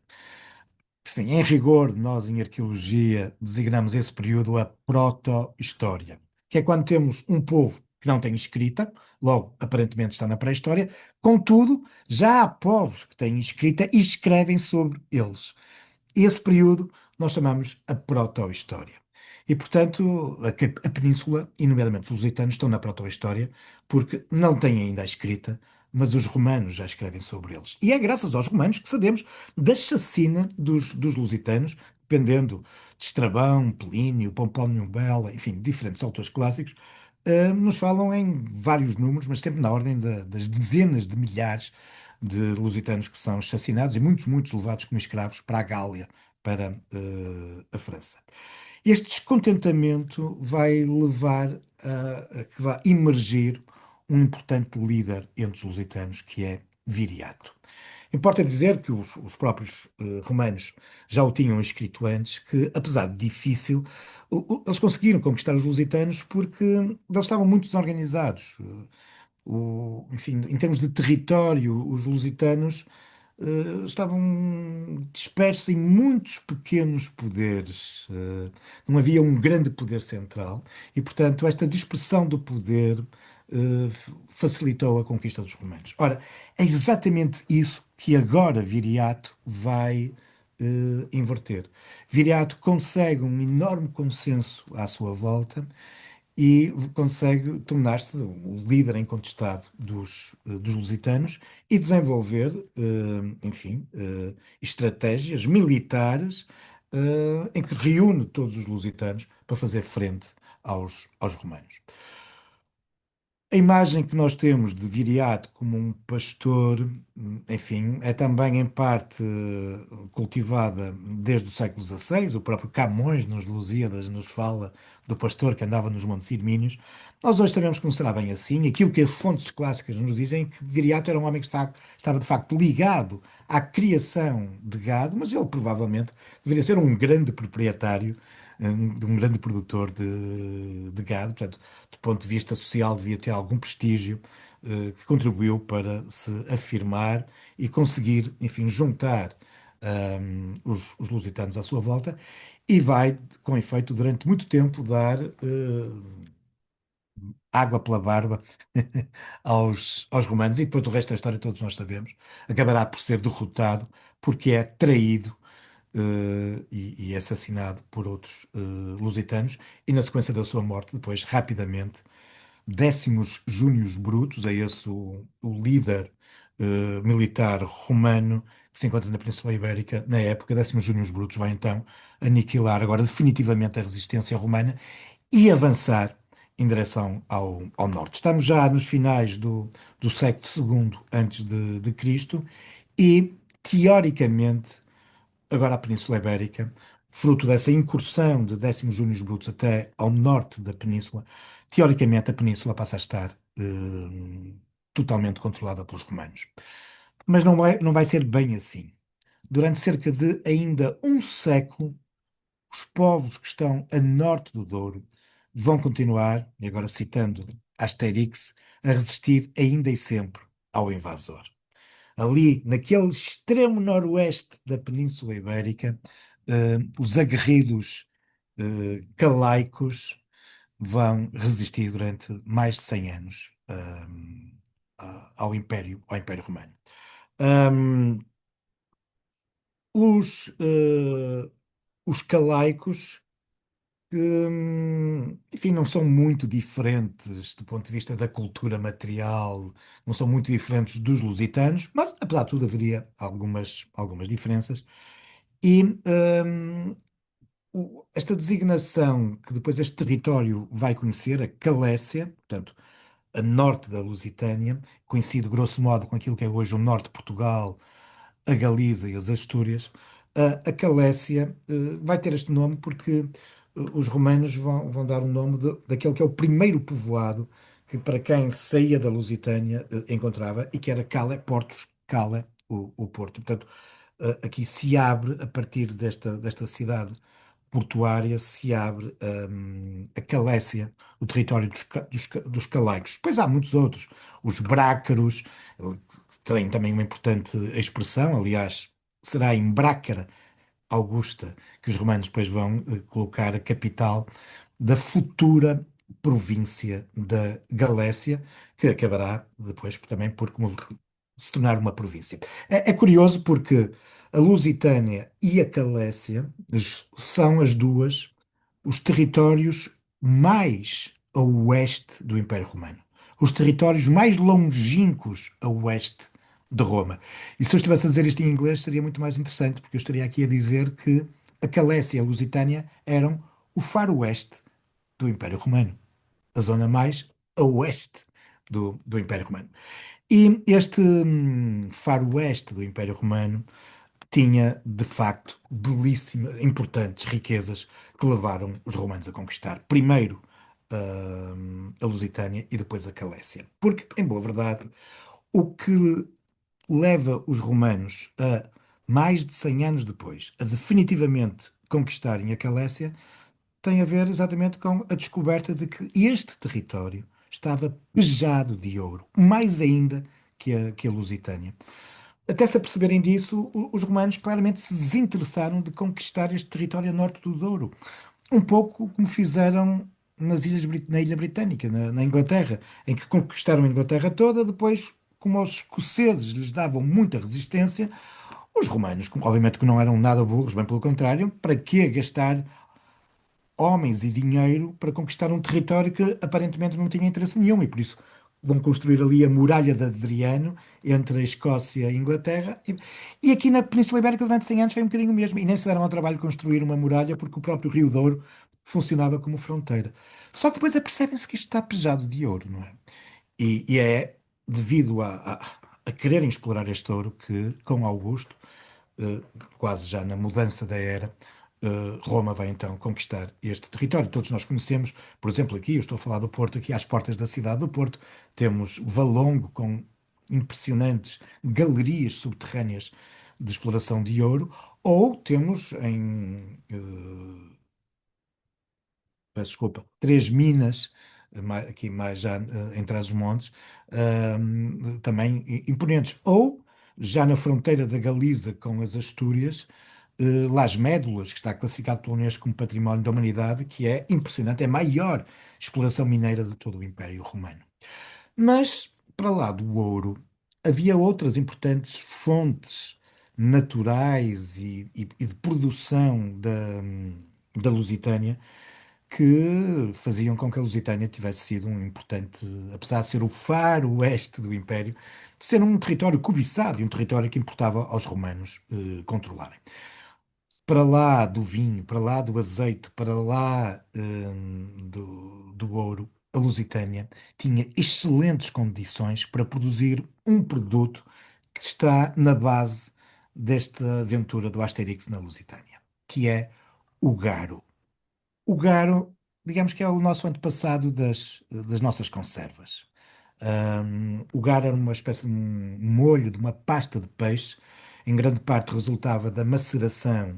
G: Enfim, em rigor, nós em arqueologia designamos esse período a proto-história, que é quando temos um povo que não tem escrita, logo aparentemente está na pré-história, contudo, já há povos que têm escrita e escrevem sobre eles. Esse período nós chamamos a proto-história. E, portanto, a Península, e nomeadamente os lusitanos, estão na proto-história porque não têm ainda a escrita, mas os romanos já escrevem sobre eles. E é graças aos romanos que sabemos da chacina dos lusitanos, dependendo de Estrabão, Plínio, Pompónio Mela, enfim, diferentes autores clássicos, nos falam em vários números, mas sempre na ordem das dezenas de milhares de lusitanos que são chacinados e muitos, muitos levados como escravos para a Gália, para a França. Este descontentamento vai levar a que vai emergir um importante líder entre os lusitanos, que é Viriato. Importa dizer que os próprios romanos já o tinham escrito antes, que apesar de difícil, eles conseguiram conquistar os lusitanos porque eles estavam muito desorganizados. Enfim, em termos de território, os lusitanos estavam dispersos em muitos pequenos poderes. Não havia um grande poder central e, portanto, esta dispersão do poder facilitou a conquista dos romanos. Ora, é exatamente isso que agora Viriato vai inverter. Viriato consegue um enorme consenso à sua volta e consegue tornar-se o líder incontestado dos lusitanos e desenvolver, enfim, estratégias militares, em que reúne todos os lusitanos para fazer frente aos romanos. A imagem que nós temos de Viriato como um pastor, enfim, é também em parte cultivada desde o século XVI. O próprio Camões, nos Lusíadas, nos fala do pastor que andava nos Montes Irmínios. Nós hoje sabemos que não será bem assim. Aquilo que as fontes clássicas nos dizem é que Viriato era um homem que estava de facto ligado à criação de gado, mas ele provavelmente deveria ser um grande proprietário, de um grande produtor de gado. Portanto, do ponto de vista social, devia ter algum prestígio, que contribuiu para se afirmar e conseguir, enfim, juntar os lusitanos à sua volta e vai, com efeito, durante muito tempo dar água pela barba aos romanos, e depois do resto da história todos nós sabemos, acabará por ser derrotado porque é traído e assassinado por outros lusitanos, e na sequência da sua morte, depois, rapidamente, Décimos Június Brutus, é esse o líder militar romano que se encontra na Península Ibérica na época. Décimos Június Brutus vai então aniquilar agora definitivamente a resistência romana e avançar em direção ao norte. Estamos já nos finais do século II antes de Cristo e, teoricamente, agora a Península Ibérica, fruto dessa incursão de Décimo Június Brutus até ao norte da Península, teoricamente a Península passa a estar totalmente controlada pelos romanos. Mas não vai ser bem assim. Durante cerca de ainda um século, os povos que estão a norte do Douro vão continuar, e agora citando Asterix, a resistir ainda e sempre ao invasor. Ali, naquele extremo noroeste da Península Ibérica, os aguerridos calaicos vão resistir durante mais de 100 anos ao Império Romano. Os calaicos, enfim, não são muito diferentes do ponto de vista da cultura material, não são muito diferentes dos lusitanos, mas apesar de tudo haveria algumas diferenças. E esta designação que depois este território vai conhecer, a Calécia, portanto, a norte da Lusitânia, coincide grosso modo com aquilo que é hoje o norte de Portugal, a Galiza e as Astúrias. A Calécia vai ter este nome porque os romanos vão dar o nome daquele que é o primeiro povoado que para quem saía da Lusitânia encontrava e que era Cale, Portus Cale, o Porto. Portanto, aqui se abre, a partir desta cidade portuária, se abre a Calécia, o território dos calaicos. Depois há muitos outros, os brácaros, que têm também uma importante expressão, aliás, será em Brácara Augusta que os romanos depois vão colocar a capital da futura província da Galécia, que acabará depois também por se tornar uma província. É curioso porque a Lusitânia e a Galécia são as duas os territórios mais a oeste do Império Romano, os territórios mais longínquos a oeste de Roma. E se eu estivesse a dizer isto em inglês, seria muito mais interessante, porque eu estaria aqui a dizer que a Galécia e a Lusitânia eram o faroeste do Império Romano, a zona mais a oeste do Império Romano. E este faroeste do Império Romano tinha, de facto, belíssimas, importantes riquezas que levaram os romanos a conquistar. Primeiro a Lusitânia e depois a Galécia. Porque, em boa verdade, o que leva os romanos a, mais de 100 anos depois, a definitivamente conquistarem a Galécia, tem a ver exatamente com a descoberta de que este território estava pejado de ouro, mais ainda que a Lusitânia. Até se aperceberem disso, os romanos claramente se desinteressaram de conquistar este território a norte do Douro. Um pouco como fizeram na Ilha Britânica, na Inglaterra, em que conquistaram a Inglaterra toda, depois, como aos escoceses lhes davam muita resistência, os romanos, obviamente que não eram nada burros, bem pelo contrário, para que gastar homens e dinheiro para conquistar um território que aparentemente não tinha interesse nenhum e por isso vão construir ali a muralha de Adriano entre a Escócia e a Inglaterra e aqui na Península Ibérica durante 100 anos foi um bocadinho o mesmo e nem se deram ao trabalho de construir uma muralha porque o próprio Rio Douro funcionava como fronteira. Só que depois apercebem-se que isto está pejado de ouro, não é? E é devido a quererem explorar este ouro que, com Augusto, eh, quase já na mudança da era, Roma vai então conquistar este território. Todos nós conhecemos, por exemplo, aqui, eu estou a falar do Porto, aqui às portas da cidade do Porto, temos Valongo com impressionantes galerias subterrâneas de exploração de ouro, ou temos peço desculpa, Três Minas, aqui mais já em Trás-os-Montes, também imponentes. Ou, já na fronteira da Galiza com as Astúrias, Las Médulas, que está classificado pela Unesco como Património da Humanidade, que é impressionante, é a maior exploração mineira de todo o Império Romano. Mas, para lá do ouro, havia outras importantes fontes naturais e de produção da Lusitânia que faziam com que a Lusitânia tivesse sido um importante, apesar de ser o faro oeste do Império, de ser um território cobiçado e um território que importava aos romanos controlarem. Para lá do vinho, para lá do azeite, para lá do ouro, a Lusitânia tinha excelentes condições para produzir um produto que está na base desta aventura do Asterix na Lusitânia, que é o garo. O garo, digamos que é o nosso antepassado das nossas conservas. O garo era uma espécie de um molho, de uma pasta de peixe, em grande parte resultava da maceração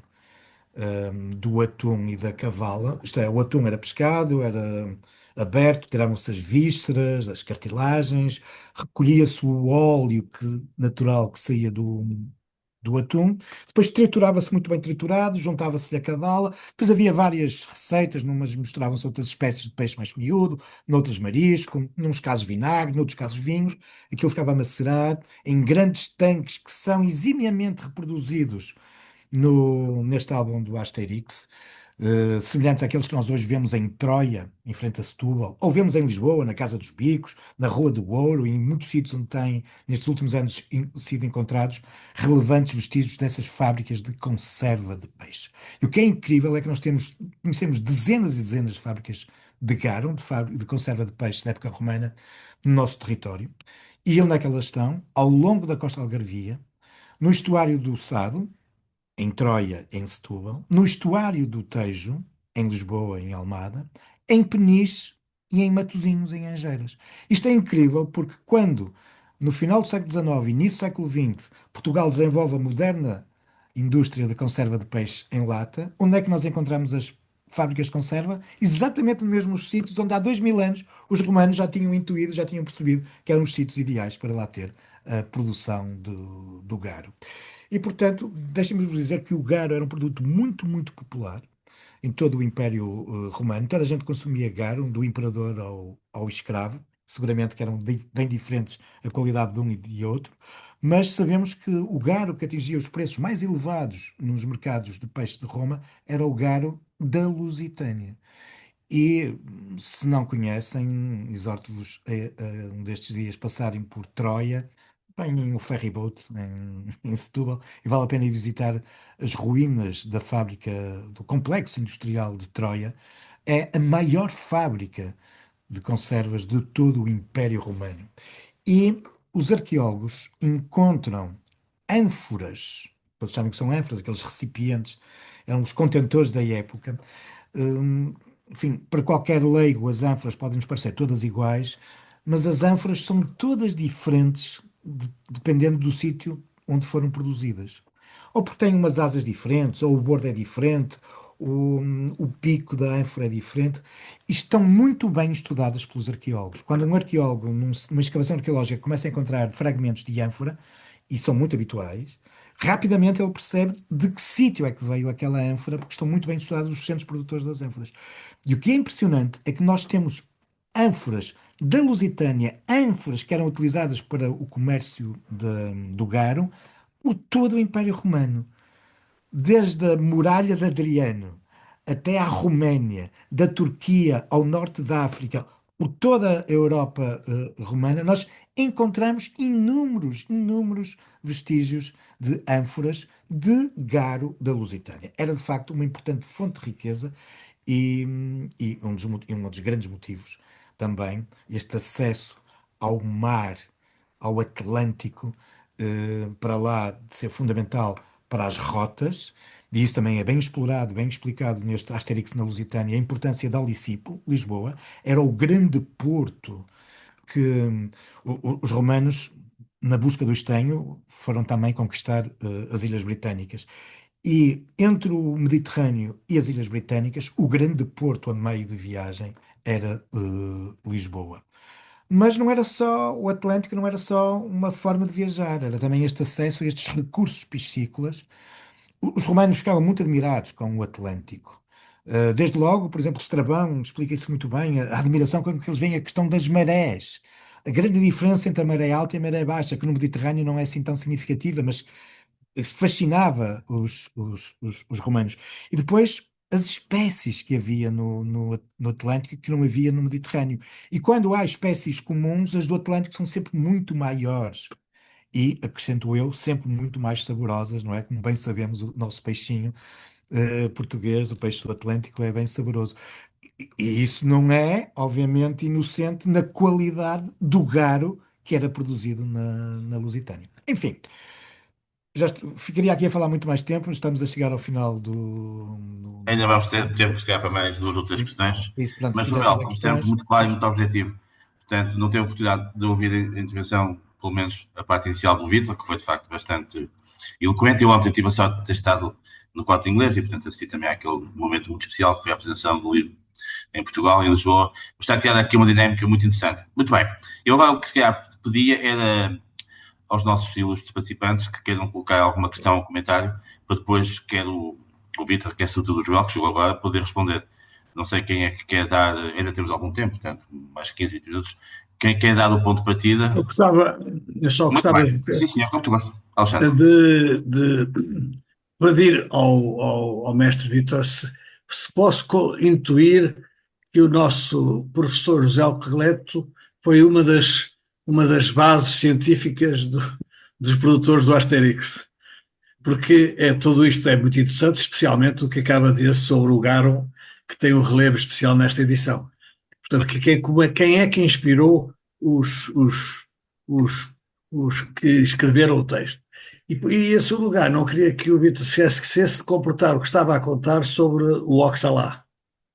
G: do atum e da cavala. Isto é, o atum era pescado, era aberto, tiravam-se as vísceras, as cartilagens, recolhia-se o óleo natural que saía do atum, depois triturava-se muito bem triturado, juntava-se-lhe a cavala, depois havia várias receitas, numas misturavam-se outras espécies de peixe mais miúdo, noutras marisco, nos casos vinagre, noutros casos vinhos, aquilo ficava a macerar em grandes tanques que são eximiamente reproduzidos neste álbum do Asterix, semelhantes àqueles que nós hoje vemos em Troia, em frente a Setúbal, ou vemos em Lisboa, na Casa dos Bicos, na Rua do Ouro, e em muitos sítios onde têm, nestes últimos anos, sido encontrados relevantes vestígios dessas fábricas de conserva de peixe. E o que é incrível é que nós conhecemos dezenas e dezenas de fábricas de garum, de conserva de peixe da época romana, no nosso território. E onde é que elas estão? Ao longo da costa algarvia, no estuário do Sado, em Troia, em Setúbal, no estuário do Tejo, em Lisboa, em Almada, em Peniche e em Matosinhos, em Angeiras. Isto é incrível porque quando, no final do século XIX e início do século XX, Portugal desenvolve a moderna indústria da conserva de peixe em lata, onde é que nós encontramos as fábricas de conserva? Exatamente nos mesmos sítios onde há 2000 anos os romanos já tinham intuído, já tinham percebido que eram os sítios ideais para lá ter a produção do garo. E, portanto, deixem-me vos dizer que o garo era um produto muito, muito popular em todo o Império Romano. Toda a gente consumia garo, do imperador ao escravo. Seguramente que eram bem diferentes a qualidade de um e de outro, mas sabemos que o garo que atingia os preços mais elevados nos mercados de peixe de Roma era o garo da Lusitânia. E se não conhecem, exorto-vos a um destes dias passarem por Troia, apanhem o ferry boat em Setúbal e vale a pena ir visitar as ruínas da fábrica, do complexo industrial de Troia. É a maior fábrica de conservas de todo o Império Romano. E os arqueólogos encontram ânforas, todos sabem que são ânforas, aqueles recipientes, eram os contentores da época. Hum, Enfim, para qualquer leigo, as ânforas podem nos parecer todas iguais, mas as ânforas são todas diferentes dependendo do sítio onde foram produzidas. Ou porque têm umas asas diferentes, ou o bordo é diferente, o pico da ânfora é diferente, e estão muito bem estudadas pelos arqueólogos. Quando um arqueólogo, numa escavação arqueológica, começa a encontrar fragmentos de ânfora, e são muito habituais, rapidamente ele percebe de que sítio é que veio aquela ânfora, porque estão muito bem estudados os centros produtores das ânforas. E o que é impressionante é que nós temos ânforas da Lusitânia, ânforas que eram utilizadas para o comércio do garo, por todo o Império Romano. Desde a muralha de Adriano até à Roménia, da Turquia ao norte da África, por toda a Europa romana, nós encontramos inúmeros vestígios de ânforas de garo da Lusitânia. Era de facto uma importante fonte de riqueza e um dos grandes motivos também este acesso ao mar, ao Atlântico, para lá de ser fundamental para as rotas, e isso também é bem explorado, bem explicado neste Asterix na Lusitânia, a importância de Alicipo, Lisboa, era o grande porto que os romanos, na busca do estanho, foram também conquistar as Ilhas Britânicas. E entre o Mediterrâneo e as Ilhas Britânicas, o grande porto a meio de viagem era Lisboa. Mas não era só o Atlântico, não era só uma forma de viajar, era também este acesso a estes recursos piscícolas. Os romanos ficavam muito admirados com o Atlântico. Desde logo, por exemplo, Estrabão explica isso muito bem, a admiração com que eles veem a questão das marés. A grande diferença entre a maré alta e a maré baixa, que no Mediterrâneo não é assim tão significativa, mas fascinava os romanos. E depois as espécies que havia no Atlântico que não havia no Mediterrâneo. E quando há espécies comuns, as do Atlântico são sempre muito maiores. E, acrescento eu, sempre muito mais saborosas, não é? Como bem sabemos, o nosso peixinho português, o peixe do Atlântico, é bem saboroso. E isso não é, obviamente, inocente na qualidade do garo que era produzido na Lusitânia. Enfim, ficaria aqui a falar muito mais tempo, estamos a chegar ao final
A: Ainda vamos ter que chegar para mais duas ou três questões,
G: isso, portanto, se
A: mas,
G: quiser
A: Joel,
G: fazer
A: como sempre,
G: questões,
A: muito claro e muito objetivo. Portanto, não tive a oportunidade de ouvir a intervenção, pelo menos a parte inicial do Vítor, que foi de facto bastante eloquente. Eu ontem tive a sorte de ter estado no quarto inglês e, portanto, assisti também àquele momento muito especial que foi a apresentação do livro em Portugal, em Lisboa. Está criada aqui uma dinâmica muito interessante. Muito bem. Eu agora o que se calhar pedia era aos nossos ilustres participantes que queiram colocar alguma questão ou comentário, para depois quer o Vítor, quer sobretudo o Joel, que chegou agora, poder responder. Não sei quem é que quer dar, ainda temos algum tempo, portanto, mais 15, 20 minutos. Quem quer dar o ponto de partida?
H: Eu só
A: Muito
H: gostava
A: bem. Sim, senhor, como tu gostas, Alexandre.
H: de pedir ao mestre Vítor se posso intuir que o nosso professor José Alquerleto foi uma das bases científicas dos produtores do Asterix, porque tudo isto é muito interessante, especialmente o que acaba de dizer sobre o Garo, que tem um relevo especial nesta edição. Portanto, quem é que inspirou os que escreveram o texto? E em seu lugar, não queria que o Vítor esquecesse de completar o que estava a contar sobre o Oxalá.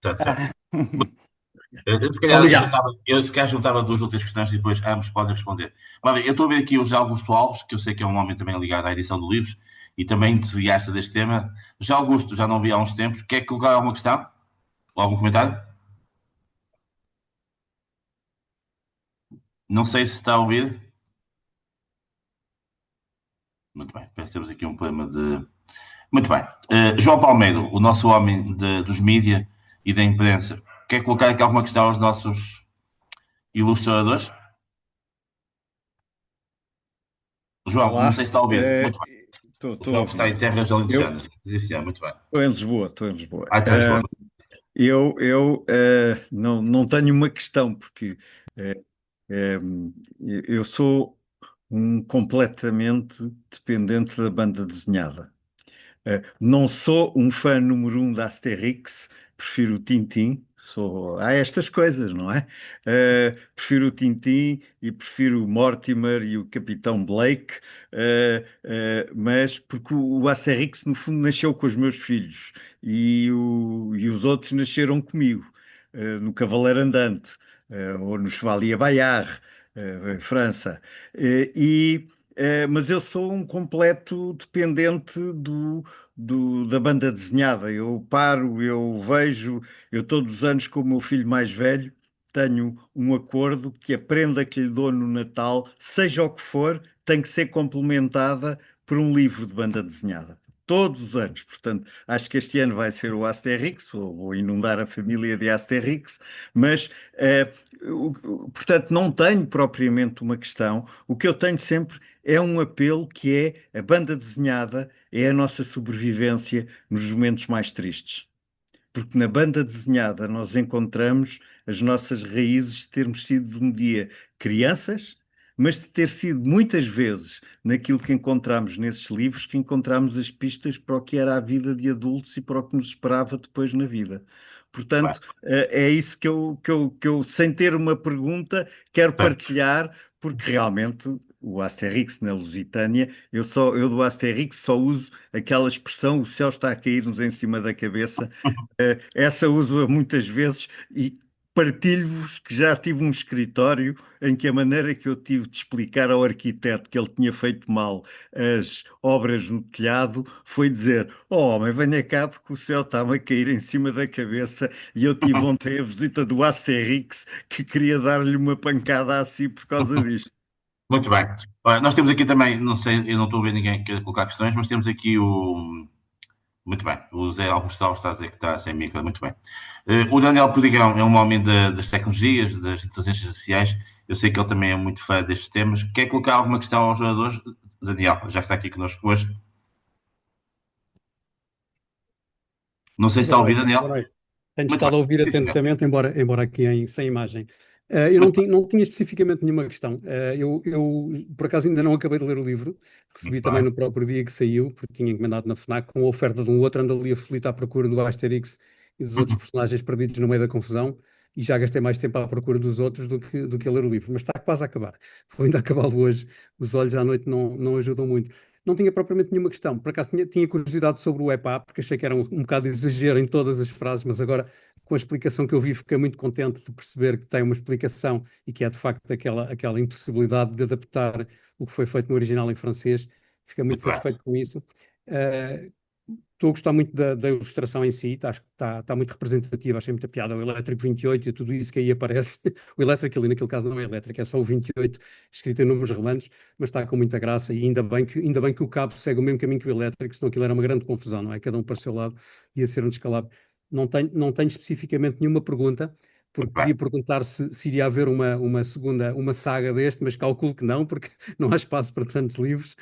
A: Certo, certo.
H: Obrigado.
A: Se calhar juntava duas ou três questões e depois ambos podem responder. Mas, bem, eu estou a ver aqui o José Augusto Alves, que eu sei que é um homem também ligado à edição de livros e também entusiasta deste tema. Já Augusto, já não vi há uns tempos. Quer colocar alguma questão? Ou algum comentário? Não sei se está a ouvir. Muito bem, parece que temos aqui um problema de. Muito bem. João Palmeiro, o nosso homem dos mídia e da imprensa, quer colocar aqui alguma questão aos nossos ilustradores? João,
I: Olá,
A: não sei se está a ouvir. Muito bem.
I: estou
A: O João está em terras alentejanas. Muito bem.
I: estou em Lisboa, estou em Lisboa.
A: Está em Lisboa.
I: Eu não tenho uma questão, porque eh, eh, eu sou um completamente dependente da banda desenhada. Não sou um fã número um da Asterix, prefiro o Tintin. Há estas coisas, não é? Prefiro o Tintin e prefiro o Mortimer e o Capitão Blake, mas porque o Asterix, no fundo, nasceu com os meus filhos e os outros nasceram comigo, no Cavaleiro Andante, ou no Chevalier Bayard, em França. Mas eu sou um completo dependente da banda desenhada. Eu paro, eu vejo, eu todos os anos com o meu filho mais velho tenho um acordo que a prenda que lhe dou no Natal, seja o que for, tem que ser complementada por um livro de banda desenhada. Todos os anos. Portanto, acho que este ano vai ser o Asterix, ou vou inundar a família de Asterix, mas, portanto, não tenho propriamente uma questão. O que eu tenho sempre é um apelo que é a banda desenhada é a nossa sobrevivência nos momentos mais tristes. Porque na banda desenhada nós encontramos as nossas raízes de termos sido um dia crianças, mas de ter sido muitas vezes naquilo que encontramos nesses livros que encontramos as pistas para o que era a vida de adultos e para o que nos esperava depois na vida. Portanto, é isso que eu, sem ter uma pergunta, quero partilhar, porque realmente o Asterix na Lusitânia, eu do Asterix só uso aquela expressão, o céu está a cair-nos em cima da cabeça. Essa uso muitas vezes e partilho-vos que já tive um escritório em que a maneira que eu tive de explicar ao arquiteto que ele tinha feito mal as obras no telhado foi dizer: "Oh homem, venha cá porque o céu está-me a cair em cima da cabeça e eu tive ontem a visita do Asterix que queria dar-lhe uma pancada assim por causa disto."
A: Muito bem. Olha, nós temos aqui também, não sei, eu não estou a ver ninguém que queira colocar questões, mas temos aqui o. Muito bem. O Zé Augusto Alves está a dizer que está sem micro. Muito bem. O Daniel Perdigão é um homem das tecnologias, das inteligências artificiais. Eu sei que ele também é muito fã destes temas. Quer colocar alguma questão aos jogadores? Daniel, já que está aqui connosco hoje. Não sei se está a ouvir, Daniel.
J: Tenho
A: Muito
J: estado
A: bem.
J: a ouvir
A: Sim, senhor.
J: atentamente, embora aqui sem imagem. Eu não tinha especificamente nenhuma questão. Eu, por acaso, ainda não acabei de ler o livro. Recebi
A: Muito
J: também
A: bem.
J: no próprio dia que saiu, porque tinha encomendado na FNAC, com a oferta de um outro, ando ali aflito à procura do Asterix e dos outros personagens perdidos no meio da confusão, e já gastei mais tempo à procura dos outros do que a ler o livro. Mas está quase a acabar. Vou ainda acabá-lo hoje. Os olhos à noite não ajudam muito. Não tinha propriamente nenhuma questão. Por acaso tinha curiosidade sobre o EPA, porque achei que era um bocado de exagero em todas as frases, mas agora, com a explicação que eu vi, fiquei muito contente de perceber que tem uma explicação e que é, de facto, aquela impossibilidade de adaptar o que foi feito no original em francês. Fiquei muito
A: Muito bem.
J: satisfeito com isso. Estou a gostar muito da ilustração em si, acho que está muito representativa, achei muita piada o Elétrico 28 e tudo isso que aí aparece. O Elétrico ali naquele caso não é elétrico, é só o 28 escrito em números romanos, mas está com muita graça e ainda bem que o cabo segue o mesmo caminho que o Elétrico, senão aquilo era uma grande confusão, não é? Cada um para o seu lado, ia ser um descalabro. Não tenho especificamente nenhuma pergunta, porque
A: Muito bem.
J: podia perguntar se iria haver uma segunda, uma saga deste, mas calculo que não, porque não há espaço para tantos livros.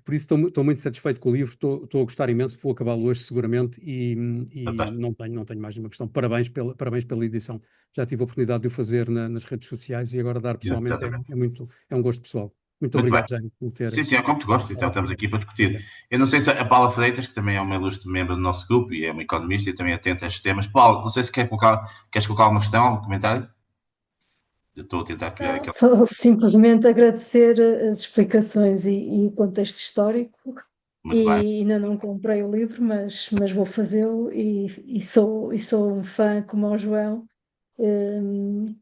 J: Por isso estou muito satisfeito com o livro, estou a gostar imenso, vou acabá-lo hoje seguramente e
A: Fantástico.
J: não tenho mais nenhuma questão. Parabéns pela edição. Já tive a oportunidade de o fazer nas redes sociais e agora dar pessoalmente
A: Exatamente.
J: é um gosto pessoal. Muito
A: Muito
J: obrigado,
A: bem.
J: Jaime, por ter.
A: Sim, sim, é como te gosto, então estamos aqui para discutir. Eu não sei se a Paula Freitas, que também é uma ilustre membro do nosso grupo e é uma economista e também atenta a estes temas. Paulo, não sei se queres colocar alguma questão, algum comentário? Eu estou a tentar criar aquela.
K: Só simplesmente agradecer as explicações e o contexto histórico.
A: Muito bem.
K: e ainda não comprei o livro, mas vou fazê-lo e sou um fã, como o João, hum,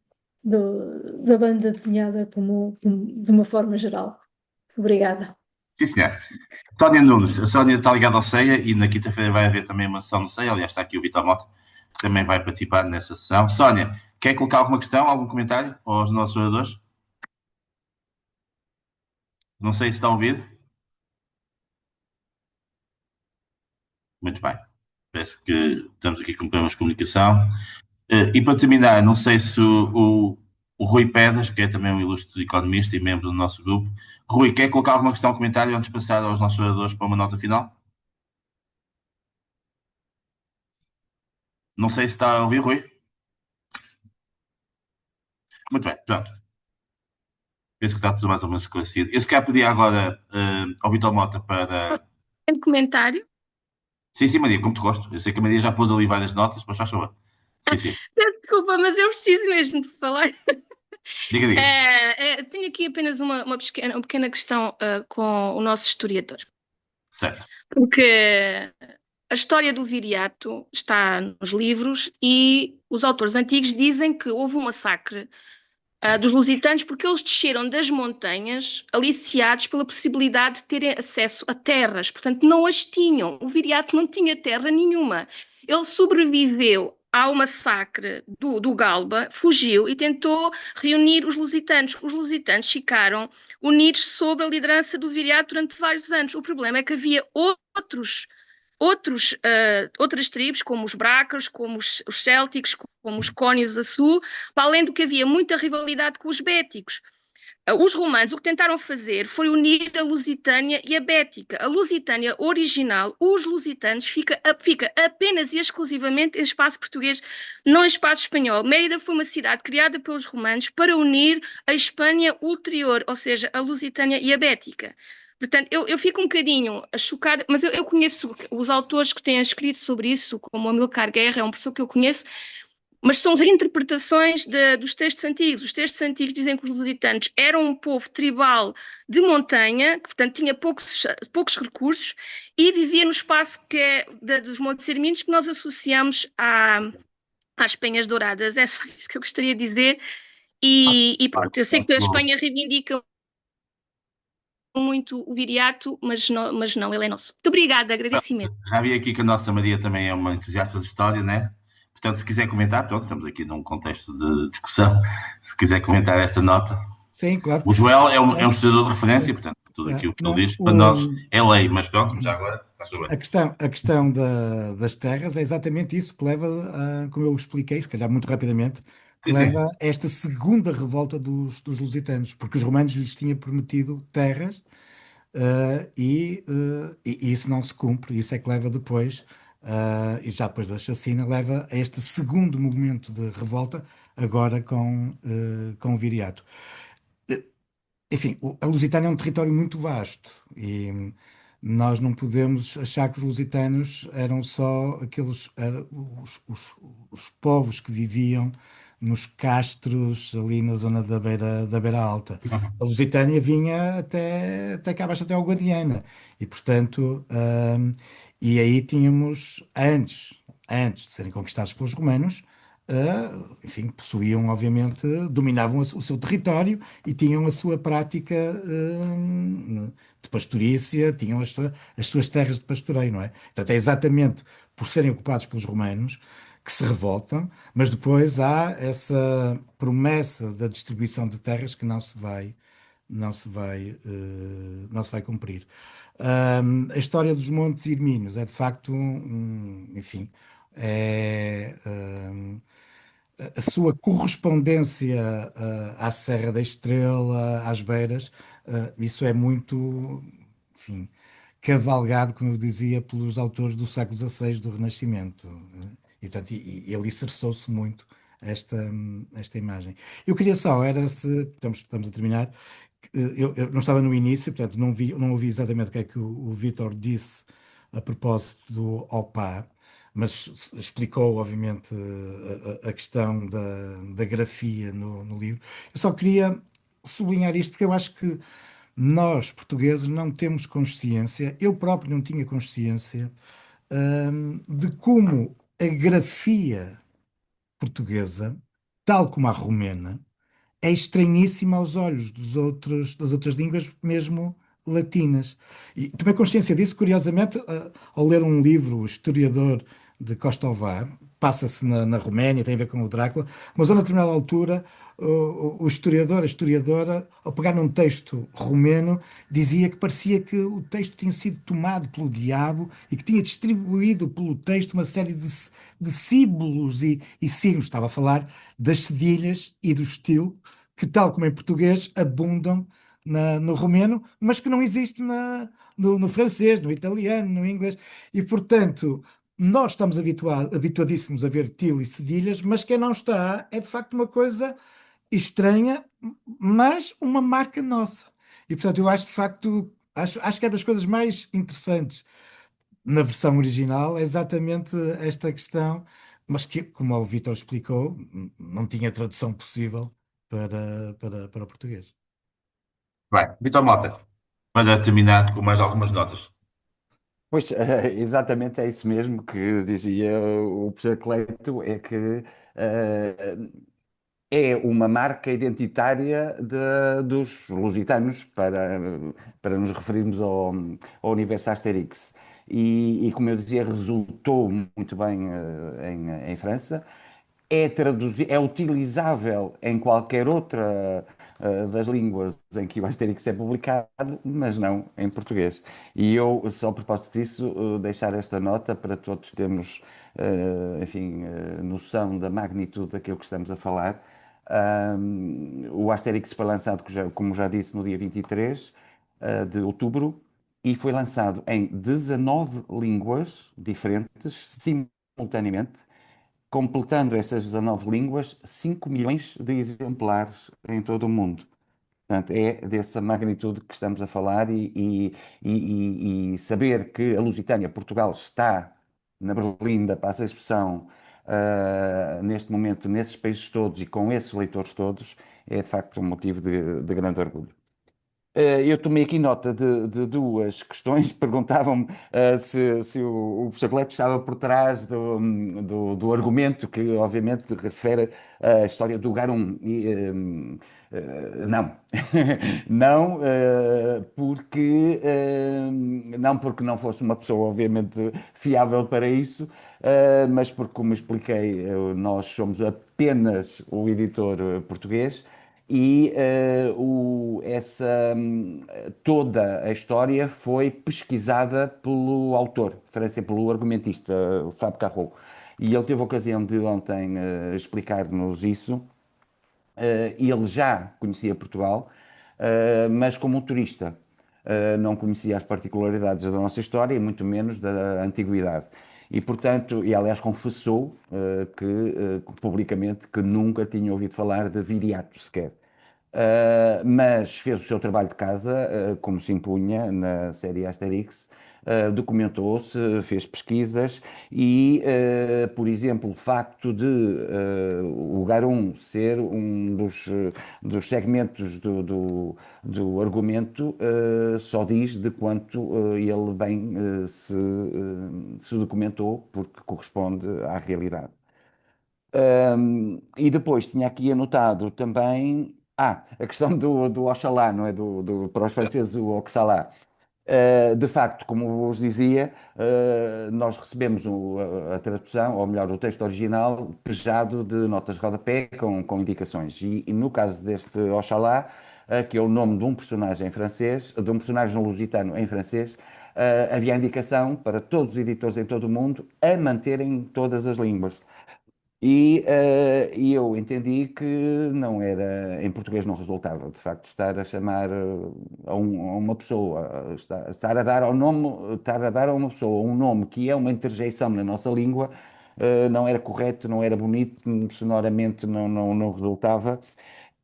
K: da banda desenhada de uma forma geral. Obrigada.
A: Sim, senhor. Sónia Nunes, a Sónia está ligada ao CEIA e na quinta-feira vai haver também uma sessão no CEIA. Aliás, está aqui o Vitor Mota, que também vai participar nessa sessão. Sónia, quer colocar alguma questão, algum comentário aos nossos oradores? Não sei se está a ouvir. Muito bem. Parece que estamos aqui com problemas de comunicação. E para terminar, não sei se o Rui Pedras, que é também um ilustre economista e membro do nosso grupo. Rui, quer colocar alguma questão, comentário antes de passar aos nossos oradores para uma nota final? Não sei se está a ouvir, Rui. Muito bem, pronto. Penso que está tudo mais ou menos esclarecido. Eu se calhar pedir agora ao Vitor Mota para...
D: Tem comentário?
A: Sim, sim, Maria, como te gosto. Eu sei que a Maria já pôs ali várias notas, mas faz favor. Sim, sim.
D: Peço desculpa, mas eu preciso mesmo de falar.
A: Diga, diga.
D: Tenho aqui apenas uma pequena questão com o nosso historiador.
A: Certo.
D: Porque a história do Viriato está nos livros e os autores antigos dizem que houve um massacre dos lusitanos porque eles desceram das montanhas aliciados pela possibilidade de terem acesso a terras, portanto não as tinham. O Viriato não tinha terra nenhuma. Ele sobreviveu ao massacre do Galba, fugiu e tentou reunir os lusitanos. Os lusitanos ficaram unidos sob a liderança do Viriato durante vários anos. O problema é que havia outras tribos, como os Bracers, como os Célticos, como os Cónios a sul, para além do que havia muita rivalidade com os Béticos. Os romanos o que tentaram fazer foi unir a Lusitânia e a Bética. A Lusitânia original, os lusitanos, fica apenas e exclusivamente em espaço português, não em espaço espanhol. Mérida foi uma cidade criada pelos romanos para unir a Espanha ulterior, ou seja, a Lusitânia e a Bética. Portanto, eu fico um bocadinho chocada, mas eu conheço os autores que têm escrito sobre isso, como Amilcar Guerra, é uma pessoa que eu conheço, mas são reinterpretações dos textos antigos. Os textos antigos dizem que os lusitanos eram um povo tribal de montanha, que, portanto, tinha poucos recursos e vivia no espaço que é dos Montes Hermínios, que nós associamos às Penhas Douradas. É só isso que eu gostaria de dizer. E pronto, eu sei que a Espanha reivindica muito o Viriato, mas não, ele é nosso. Muito obrigada, agradecimento.
A: Já vi aqui que a nossa Maria também é uma entusiasta de história, né? Portanto, se quiser comentar, pronto, estamos aqui num contexto de discussão. Se quiser comentar esta nota.
G: Sim, claro.
A: O Joel é um historiador de referência, portanto, tudo aquilo que ele diz, para nós é lei, mas pronto, já agora, faz favor.
G: A questão das terras é exatamente isso que leva, como eu expliquei, se calhar muito rapidamente, que leva a esta segunda revolta dos lusitanos, porque os romanos lhes tinham prometido terras e isso não se cumpre, isso é que leva depois, e já depois da chacina, leva a este segundo momento de revolta, agora com o Viriato. Enfim, a Lusitânia é um território muito vasto e nós não podemos achar que os lusitanos eram só os povos que viviam nos castros ali na zona da Beira Alta. A Lusitânia vinha até cá abaixo, até ao Guadiana. E, portanto, e aí tínhamos, antes de serem conquistados pelos romanos, enfim, possuíam, obviamente, dominavam o seu território e tinham a sua prática de pastorícia, tinham as suas terras de pastoreio, não é? Portanto, é exatamente por serem ocupados pelos romanos que se revoltam, mas depois há essa promessa da distribuição de terras que não se vai cumprir. A história dos Montes Hermínios é de facto, enfim, a sua correspondência à Serra da Estrela, às Beiras, isso é muito, enfim, cavalgado, como eu dizia, pelos autores do século XVI do Renascimento. E, portanto, ele alicerçou-se muito esta imagem. Eu queria só, estamos a terminar, eu não estava no início, portanto não ouvi exatamente o que é que o Vítor disse a propósito do OPA, mas explicou, obviamente, a questão da grafia no livro. Eu só queria sublinhar isto porque eu acho que nós, portugueses, não temos consciência, eu próprio não tinha consciência, de como a grafia portuguesa, tal como a romena, é estranhíssima aos olhos das outras línguas, mesmo latinas. E tomei consciência disso, curiosamente, ao ler um livro, O Historiador de Kostovar, passa-se na Roménia, tem a ver com o Drácula, mas a uma determinada altura, o historiador, a historiadora, ao pegar num texto romeno, dizia que parecia que o texto tinha sido tomado pelo diabo e que tinha distribuído pelo texto uma série de símbolos e signos. Estava a falar das cedilhas e do estilo que, tal como em português, abundam no romeno, mas que não existe no francês, no italiano, no inglês. E, portanto, nós estamos habituadíssimos a ver til e cedilhas, mas quem não está é de facto uma coisa estranha, mas uma marca nossa. E, portanto, eu acho de facto, acho que é das coisas mais interessantes na versão original, é exatamente esta questão, mas que, como o Vítor explicou, não tinha tradução possível para o português.
A: Bem, Vitor Mota, para terminar com mais algumas notas.
B: Pois, exatamente é isso mesmo que dizia o professor Cleito, é que eh, é uma marca identitária dos lusitanos para nos referirmos ao universo Asterix. E como eu dizia, resultou muito bem em França. É utilizável em qualquer outra das línguas em que o Asterix é publicado, mas não em português. E eu, só a propósito disso, deixar esta nota para todos termos, enfim, noção da magnitude daquilo que estamos a falar. O Asterix foi lançado, como já disse, no dia 23 de outubro e foi lançado em 19 línguas diferentes, simultaneamente, completando essas 19 línguas 5 milhões de exemplares em todo o mundo. Portanto, é dessa magnitude que estamos a falar e saber que a Lusitânia, Portugal, está na Berlinda, passa a expressão, neste momento, nesses países todos e com esses leitores todos, é de facto um motivo de grande orgulho. Eu tomei aqui nota de duas questões. Perguntavam-me se o professor Cleto estava por trás do argumento que, obviamente, refere à história do Garum. Não. Não, não porque não fosse uma pessoa, obviamente, fiável para isso, mas porque, como expliquei, nós somos apenas o editor português. E toda a história foi pesquisada pelo autor, pelo argumentista, o Fábio Carrou. E ele teve a ocasião de ontem explicar-nos isso. Ele já conhecia Portugal, mas como um turista. Não conhecia as particularidades da nossa história e muito menos da antiguidade. E, portanto, e aliás confessou publicamente que nunca tinha ouvido falar de Viriato sequer. Mas fez o seu trabalho de casa, como se impunha na série Asterix, documentou-se, fez pesquisas e, por exemplo, o facto de o Garum ser um dos segmentos do argumento só diz de quanto ele bem se documentou, porque corresponde à realidade. E depois tinha aqui anotado também a questão do Oxalá, não é? Para os franceses, o Oxalá. De facto, como vos dizia, nós recebemos a tradução, ou melhor, o texto original, pejado de notas de rodapé com indicações. E no caso deste Oxalá, que é o nome de um personagem francês, de um personagem lusitano em francês, havia indicação para todos os editores em todo o mundo a manterem todas as línguas. E eu entendi que não era, em português não resultava, de facto, estar a chamar a uma pessoa, estar a dar ao nome, estar a dar a uma pessoa um nome que é uma interjeição na nossa língua, não era correto, não era bonito, sonoramente não resultava.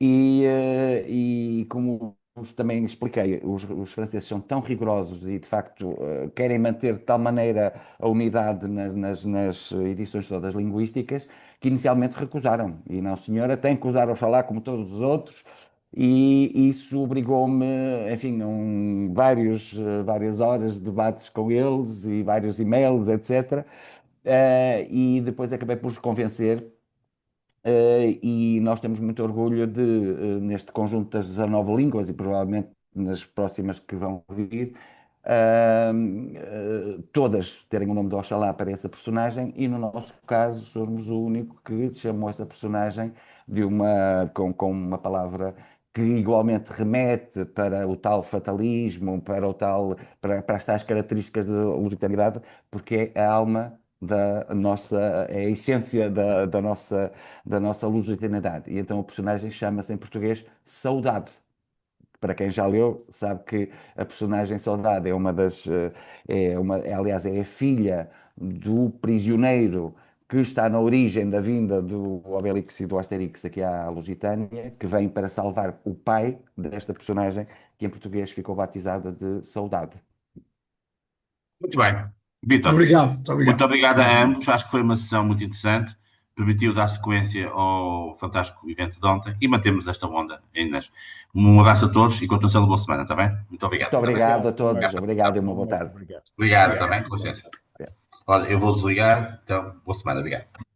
B: E como também expliquei, os franceses são tão rigorosos e, de facto, querem manter de tal maneira a unidade nas edições todas linguísticas que inicialmente recusaram. E não, senhora, tem que usar Oxalá como todos os outros. E isso obrigou-me, enfim, várias horas de debates com eles e vários e-mails, etc. E depois acabei por os convencer. E nós temos muito orgulho de, neste conjunto das 19 línguas e provavelmente nas próximas que vão vir, todas terem o nome de Oxalá para essa personagem, e no nosso caso somos o único que chamou essa personagem com uma palavra que igualmente remete para o tal fatalismo, para as tais características da lusitaniedade, porque é a alma da nossa, é a essência da nossa lusitaniedade. E então o personagem chama-se em português Saudade. Para quem já leu, sabe que a personagem Saudade é uma das, aliás, é a filha do prisioneiro que está na origem da vinda do Obelix e do Asterix aqui à Lusitânia, que vem para salvar o pai desta personagem, que em português ficou batizada de Saudade.
A: Muito bem. Vítor,
H: Obrigado, muito obrigado.
A: muito obrigado a ambos. Acho que foi uma sessão muito interessante. Permitiu dar sequência ao fantástico evento de ontem e mantemos esta onda ainda. Um abraço a todos e continuação de boa semana, está bem? Muito obrigado.
B: Muito obrigado a todos. Obrigado e uma boa tarde.
A: Obrigado também, com licença. Olha, eu vou desligar, então, boa semana, obrigado.